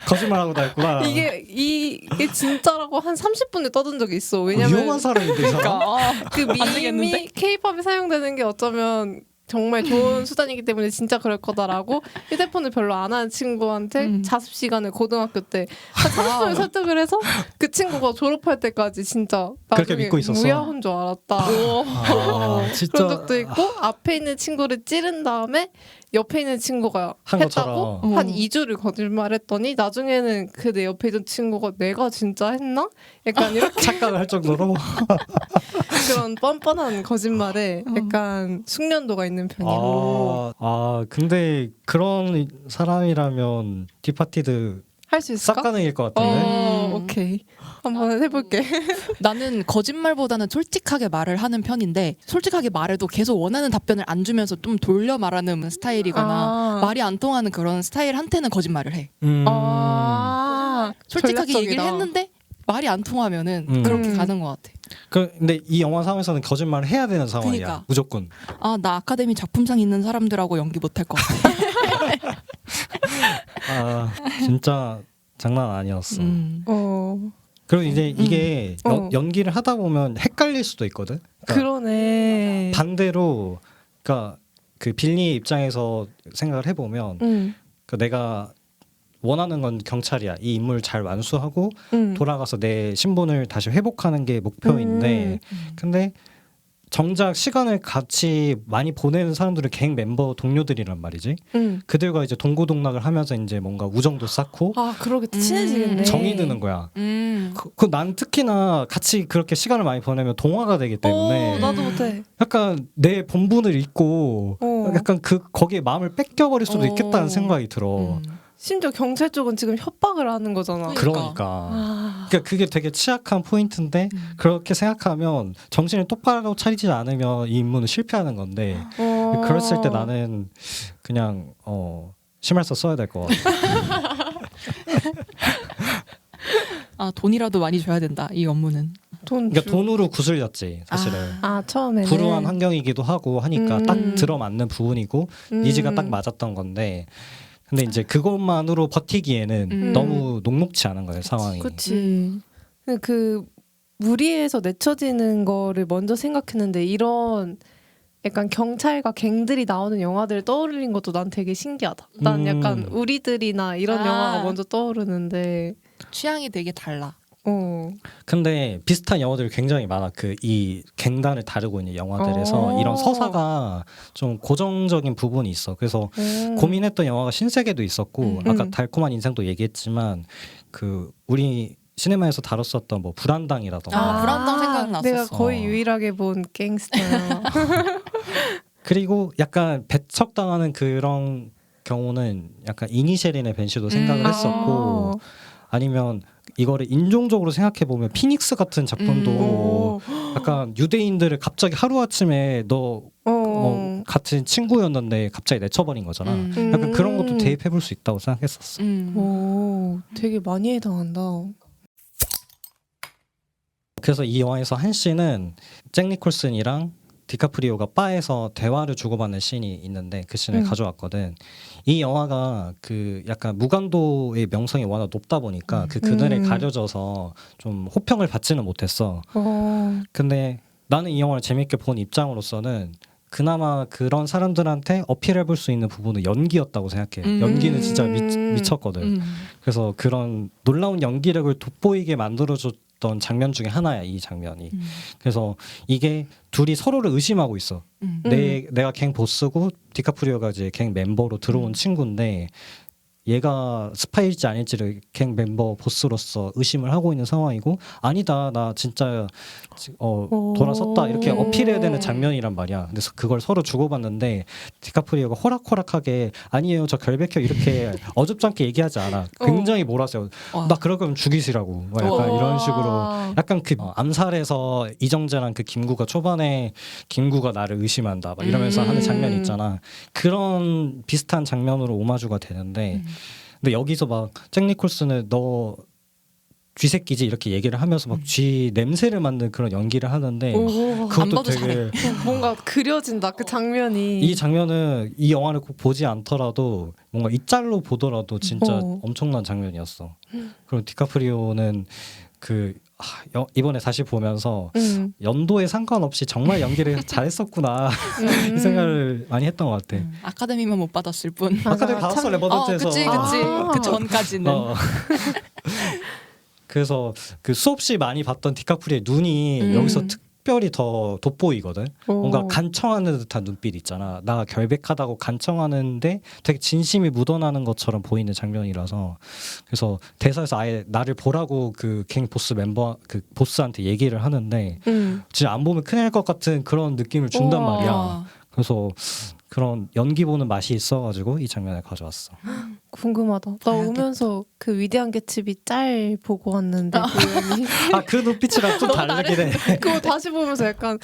거짓말하고 다녔구나. 이게 진짜라고 한 30분을 떠든 적이 있어. 왜냐면 위험한 사람인데 이 사람. 그 밈이 케이팝에 사용되는 게 어쩌면 정말 좋은 수단이기 때문에 진짜 그럴 거다라고 휴대폰을 별로 안 하는 친구한테 자습 시간을 고등학교 때 한 30분을 설득을 해서 그 친구가 졸업할 때까지 진짜 그렇게 나중에 믿고 있었어? 무야호인 줄 알았다. 진짜 그런 적도 있고 앞에 있는 친구를 찌른 다음에 옆에 있는 친구가 한 했다고 것처럼. 한 2주를 거짓말했더니 나중에는 그 내 옆에 있던 친구가 내가 진짜 했나? 약간 이렇게 착각을 할 정도로. 그런 뻔뻔한 거짓말에 약간 숙련도가 있는 편이야. 근데 그런 사람이라면 디파티드 할 수 있을까? 싹가능일 것 같은데. 오케이. 한번 해볼게. 나는 거짓말보다는 솔직하게 말을 하는 편인데 솔직하게 말해도 계속 원하는 답변을 안 주면서 좀 돌려 말하는 스타일이거나 말이 안 통하는 그런 스타일한테는 거짓말을 해. 솔직하게 얘기를 전략적이다. 했는데 말이 안 통하면은 그렇게 가는 것 같아. 근데 이 영화 상황에서는 거짓말을 해야 되는 상황이야. 그러니까. 무조건. 나 아카데미 작품상 있는 사람들하고 연기 못할 것 같아. 진짜 장난 아니었어. 그리고 이제 이게 연기를 하다 보면 헷갈릴 수도 있거든. 그러네. 반대로, 그러니까 그 빌리의 입장에서 생각을 해보면, 그러니까 내가 원하는 건 경찰이야. 이 임무를 잘 완수하고 돌아가서 내 신분을 다시 회복하는 게 목표인데, 근데 정작 시간을 같이 많이 보내는 사람들은 갱 멤버 동료들이란 말이지. 그들과 이제 동고동락을 하면서 이제 뭔가 우정도 쌓고 그러겠다. 친해지겠네. 정이 드는 거야. 난 특히나 같이 그렇게 시간을 많이 보내면 동화가 되기 때문에 나도 못해. 약간 내 본분을 잊고 약간 거기에 마음을 뺏겨버릴 수도 있겠다는 생각이 들어. 심지어 경찰 쪽은 지금 협박을 하는 거잖아. 그러니까 그게 되게 취약한 포인트인데 그렇게 생각하면 정신을 똑바로 차리지 않으면 이 임무는 실패하는 건데 그랬을 때 나는 그냥 심할서 써야 될 것 같아. 돈이라도 많이 줘야 된다 이 업무는. 그러니까 돈으로 구슬렸지 사실은. 처음에는 불우한 환경이기도 하고 하니까 딱 들어맞는 부분이고 니즈가 딱 맞았던 건데. 근데 이제 그것만으로 버티기에는 너무 녹록치 않은 거예요 상황이. 그렇지. 그 무리해서 내쳐지는 거를 먼저 생각했는데 이런 약간 경찰과 갱들이 나오는 영화들을 떠올린 것도 난 되게 신기하다. 난 약간 우리들이나 이런 영화가 먼저 떠오르는데 취향이 되게 달라. 근데 비슷한 영화들이 굉장히 많아. 이 갱단을 다루고 있는 영화들에서 이런 서사가 좀 고정적인 부분이 있어. 그래서 고민했던 영화가 신세계도 있었고 아까 달콤한 인생도 얘기했지만 우리 시네마에서 다뤘었던 뭐 불안당이라던가. 불안당 생각났었어. 내가 거의 유일하게 본 갱스터야. 그리고 약간 배척당하는 그런 경우는 약간 이니셜인의 벤시도 생각을 했었고 아니면 이거를 인종적으로 생각해 보면 피닉스 같은 작품도 약간 유대인들을 갑자기 하루 아침에 너 같은 친구였는데 갑자기 내쳐버린 거잖아. 약간 그런 것도 대입해 볼 수 있다고 생각했었어. 오, 되게 많이 해당한다. 그래서 이 영화에서 한 씬은 잭 니콜슨이랑 디카프리오가 바에서 대화를 주고받는 씬이 있는데 그 씬을 가져왔거든. 이 영화가 그 약간 무간도의 명성이 워낙 높다 보니까 그 그늘에 가려져서 좀 호평을 받지는 못했어. 근데 나는 이 영화를 재밌게 본 입장으로서는 그나마 그런 사람들한테 어필해 볼 수 있는 부분은 연기였다고 생각해. 연기는 진짜 미쳤거든. 그래서 그런 놀라운 연기력을 돋보이게 만들어줬던 장면 중에 하나야, 이 장면이. 그래서 이게 둘이 서로를 의심하고 있어. 내가 갱 보스고 디카프리오가 이제 갱 멤버로 들어온 친구인데 얘가 스파이일지 아닐지를 갱 멤버 보스로서 의심을 하고 있는 상황이고 아니다 나 진짜 돌아섰다 이렇게 어필해야 되는 장면이란 말이야. 그래서 그걸 서로 주고받는데 디카프리오가 호락호락하게 아니에요 저 결백해요 이렇게 어줍지 않게 얘기하지 않아. 굉장히 몰아세요. 나 그럴 거면 죽이시라고 약간 이런 식으로 약간 그 암살에서 이정재랑 그 김구가 초반에 김구가 나를 의심한다 막 이러면서 하는 장면 있잖아. 그런 비슷한 장면으로 오마주가 되는데 근데 여기서 막 잭 니콜슨은 너 쥐새끼지 이렇게 얘기를 하면서 막 쥐 냄새를 맡는 그런 연기를 하는데 안 그것도 봐도 되게 뭔가 그려진다 그 장면이. 이 장면은 이 영화를 꼭 보지 않더라도 뭔가 이 짤로 보더라도 진짜 엄청난 장면이었어. 그리고 디카프리오는 그 이번에 다시 보면서 연도에 상관없이 정말 연기를 잘했었구나 이 생각을 많이 했던 것 같아. 아카데미만 못 받았을 뿐. 아카데미 받았어 레버던트에서. 그치. 그 전까지는. 그래서 그 수없이 많이 봤던 디카프리오의 눈이 여기서 특별히 더 돋보이거든. 뭔가 간청하는 듯한 눈빛 있잖아. 나 결백하다고 간청하는데 되게 진심이 묻어나는 것처럼 보이는 장면이라서 그래서 대사에서 아예 나를 보라고 그 갱 보스 멤버 그 보스한테 얘기를 하는데 진짜 안 보면 큰일 날 것 같은 그런 느낌을 준단 말이야. 그래서 그런 연기 보는 맛이 있어가지고 이 장면을 가져왔어. 궁금하다. 나 봐야겠다. 오면서 그 위대한 개츠비 짤 보고 왔는데 그 눈빛이랑 좀 다르긴 해. 그거 다시 보면서 약간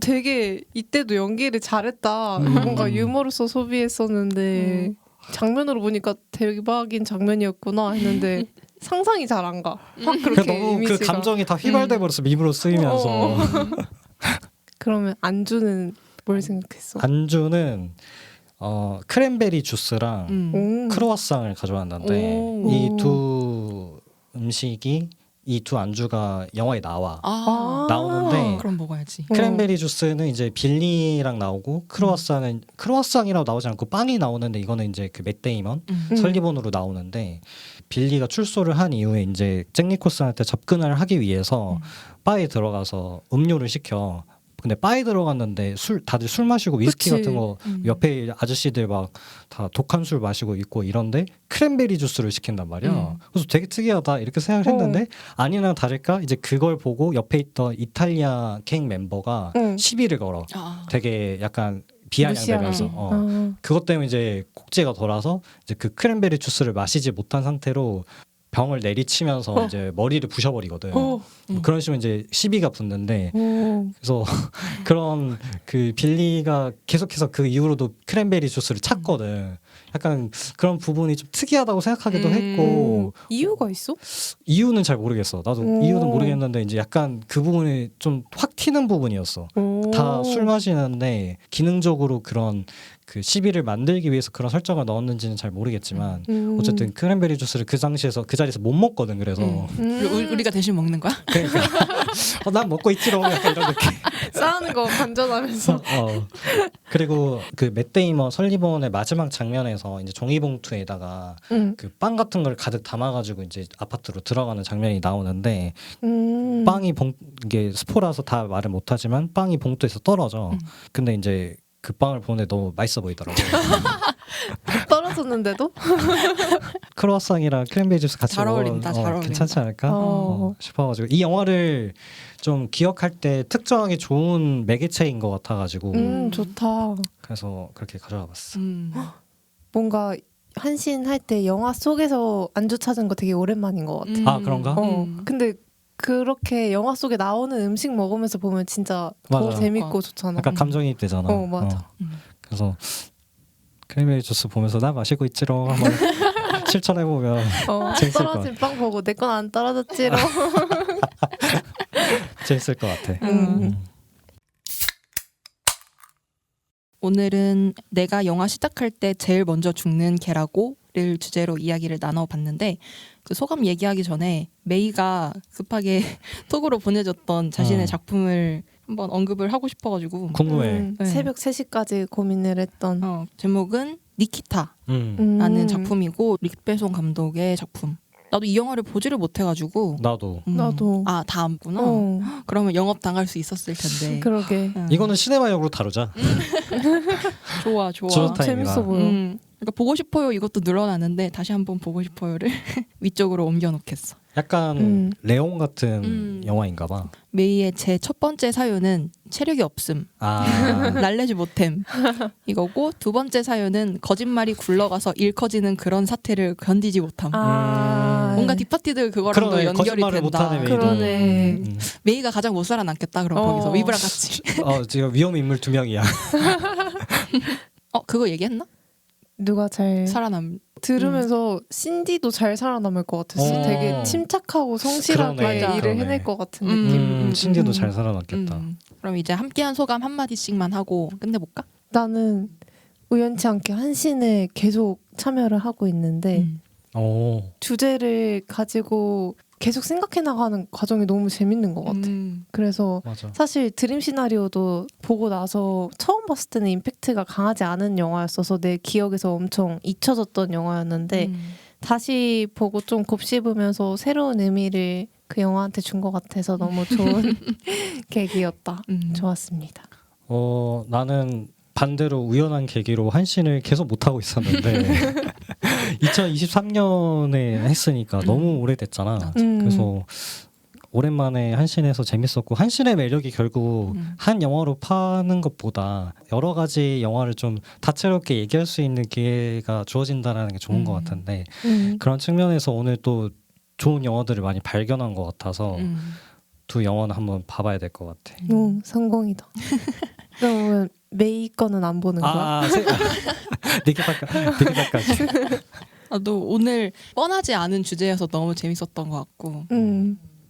되게 이때도 연기를 잘했다. 뭔가 유머로서 소비했었는데 장면으로 보니까 대박인 장면이었구나 했는데 상상이 잘 안 가. 확 그렇게 너무 이미지가. 그 감정이 다 휘발돼 버려서 밈으로 쓰이면서. 그러면 안주는 뭘 생각했어? 안주는 크랜베리 주스랑 크로와상을 가져왔는데 이 두 음식이 이 두 안주가 영화에 나와. 나오는데 그럼 먹어야지. 크랜베리 주스는 이제 빌리랑 나오고 크로와상이라고 나오지 않고 빵이 나오는데 이거는 이제 그 맷 데이먼 설리본으로 나오는데 빌리가 출소를 한 이후에 이제 잭 니콜슨한테 접근을 하기 위해서 바에 들어가서 음료를 시켜. 근데 바에 들어갔는데 다들 술 마시고 위스키 그치. 같은 거 옆에 아저씨들 막 다 독한 술 마시고 있고 이런데 크랜베리 주스를 시킨단 말이야. 그래서 되게 특이하다 이렇게 생각을 했는데 아니나 다를까 이제 그걸 보고 옆에 있던 이탈리아 갱 멤버가 시비를 걸어. 되게 약간 비아냥대면서 그것 때문에 이제 꼭지가 돌아서 이제 그 크랜베리 주스를 마시지 못한 상태로 병을 내리치면서 이제 머리를 부셔버리거든. 그런 식으로 이제 시비가 붙는데 그래서 그런 그 빌리가 계속해서 그 이후로도 크랜베리 주스를 찾거든. 약간 그런 부분이 좀 특이하다고 생각하기도 했고 이유가 있어? 이유는 잘 모르겠어. 나도 이유는 모르겠는데 이제 약간 그 부분이 좀 확 튀는 부분이었어. 다 술 마시는데 기능적으로 그런 그 시비를 만들기 위해서 그런 설정을 넣었는지는 잘 모르겠지만 어쨌든 크랜베리 주스를 그 당시에서 그 자리에서 못 먹거든. 그래서 우리가 대신 먹는 거야? 그러니까 난 먹고 있지롱 약간 이런 느낌. 싸우는 거 반전하면서. 그리고 그 맷 데이먼 설리본의 마지막 장면에서 이제 종이봉투에다가 그 빵 같은 걸 가득 담아가지고 이제 아파트로 들어가는 장면이 나오는데 빵이 이게 스포라서 다 말을 못하지만 빵이 봉투에서 떨어져. 근데 이제 그 빵을 보는데 너무 맛있어 보이더라고. 떨어졌는데도? 크로와상이랑 크랜베리 주스 같이 잘 먹으면 어울린다, 잘 어울린다. 괜찮지 않을까 싶어가지고 이 영화를 좀 기억할 때 특정하기 좋은 매개체인 것 같아가지고 좋다. 그래서 그렇게 가져와 봤어. 뭔가 한신 할 때 영화 속에서 안주 찾은 거 되게 오랜만인 것 같아. 아, 그런가? 근데 그렇게 영화 속에 나오는 음식 먹으면서 보면 진짜 더 맞아. 재밌고 좋잖아. 약간 감정이입 되잖아. 맞아. 그래서 크리미리 주스 보면서 나 마시고 있지롱 한번 실천해보면 재밌을 것 떨어진 빵 보고 내 건 안 떨어졌지롱. 재밌을 것 같아. 오늘은 내가 영화 시작할 때 제일 먼저 죽는 개라고를 주제로 이야기를 나눠봤는데 그 소감 얘기하기 전에 메이가 급하게 톡으로 보내줬던 자신의 작품을 한번 언급을 하고 싶어가지고 궁금해. 네. 새벽 3시까지 고민을 했던 제목은 니키타라는 작품이고 릭배송 감독의 작품. 나도 이 영화를 보지를 못해가지고 나도. 나도. 아, 다 안 보나? 그러면 영업 당할 수 있었을 텐데. 그러게. 이거는 시네마역으로 다루자. 좋아. 좋다. 재밌어 보여. 그러니까 보고 싶어요 이것도 늘어나는데 다시 한번 보고 싶어요를 위쪽으로 옮겨놓겠어. 약간 레옹 같은 영화인가 봐. 메이의 제 첫 번째 사유는 체력이 없음. 날래지 못함. 이거고 두 번째 사유는 거짓말이 굴러가서 일 커지는 그런 사태를 견디지 못함. 뭔가 뒷파티들 그거랑도 그러네, 연결이 거짓말을 된다. 못하네, 메이도. 그러네. 메이가 가장 못 살아남겠다. 그럼 거기서 위브랑 같이. 지금 위험 인물 2명이야. 그거 얘기했나? 누가 잘 살아남. 들으면서 신디도 잘 살아남을 것 같았어. 되게 침착하고 성실하게 그러네, 일을 해낼 것 같은 느낌. 신디도 잘 살아남겠다. 그럼 이제 함께한 소감 한마디씩만 하고 끝내볼까? 나는 우연치 않게 한신에 계속 참여를 하고 있는데 주제를 가지고 계속 생각해 나가는 과정이 너무 재밌는 것 같아. 그래서 맞아. 사실 드림 시나리오도 보고 나서 처음 봤을 때는 임팩트가 강하지 않은 영화였어서 내 기억에서 엄청 잊혀졌던 영화였는데 다시 보고 좀 곱씹으면서 새로운 의미를 그 영화한테 준 것 같아서 너무 좋은 계기였다. 좋았습니다. 나는 반대로 우연한 계기로 한신을 계속 못하고 있었는데 2023년에 했으니까 너무 오래됐잖아. 그래서 오랜만에 한신에서 재밌었고 한신의 매력이 결국 한 영화로 파는 것보다 여러 가지 영화를 좀 다채롭게 얘기할 수 있는 기회가 주어진다는 게 좋은 것 같은데 그런 측면에서 오늘 또 좋은 영화들을 많이 발견한 것 같아서 두 영화는 한번 봐봐야 될 것 같아. 성공이다. 그러면 메이 거는 안 보는 거야? 니키타까지. 너 오늘 뻔하지 않은 주제여서 너무 재밌었던 것 같고.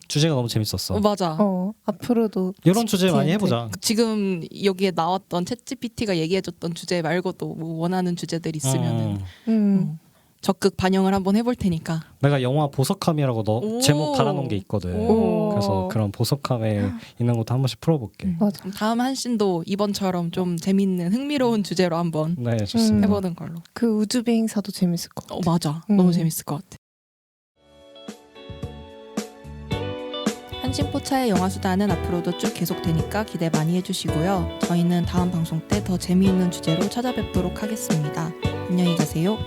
주제가 너무 재밌었어. 맞아. 앞으로도 이런 주제 많이 해보자. 지금 여기에 나왔던 챗GPT가 얘기해줬던 주제 말고도 뭐 원하는 주제들 있으면은 적극 반영을 한번 해볼 테니까. 내가 영화 보석함이라고 제목 달아놓은 게 있거든. 그래서 그런 보석함에 있는 것도 한 번씩 풀어볼게. 맞아. 다음 한신도 이번처럼 좀 재밌는 흥미로운 주제로 한번 네, 좋습니다. 해보는 걸로. 그 우주 비행사도 재밌을 것 같아. 맞아. 너무 재밌을 것 같아. 한신포차의 영화수다는 앞으로도 쭉 계속되니까 기대 많이 해주시고요. 저희는 다음 방송 때 더 재미있는 주제로 찾아뵙도록 하겠습니다. 안녕히 가세요.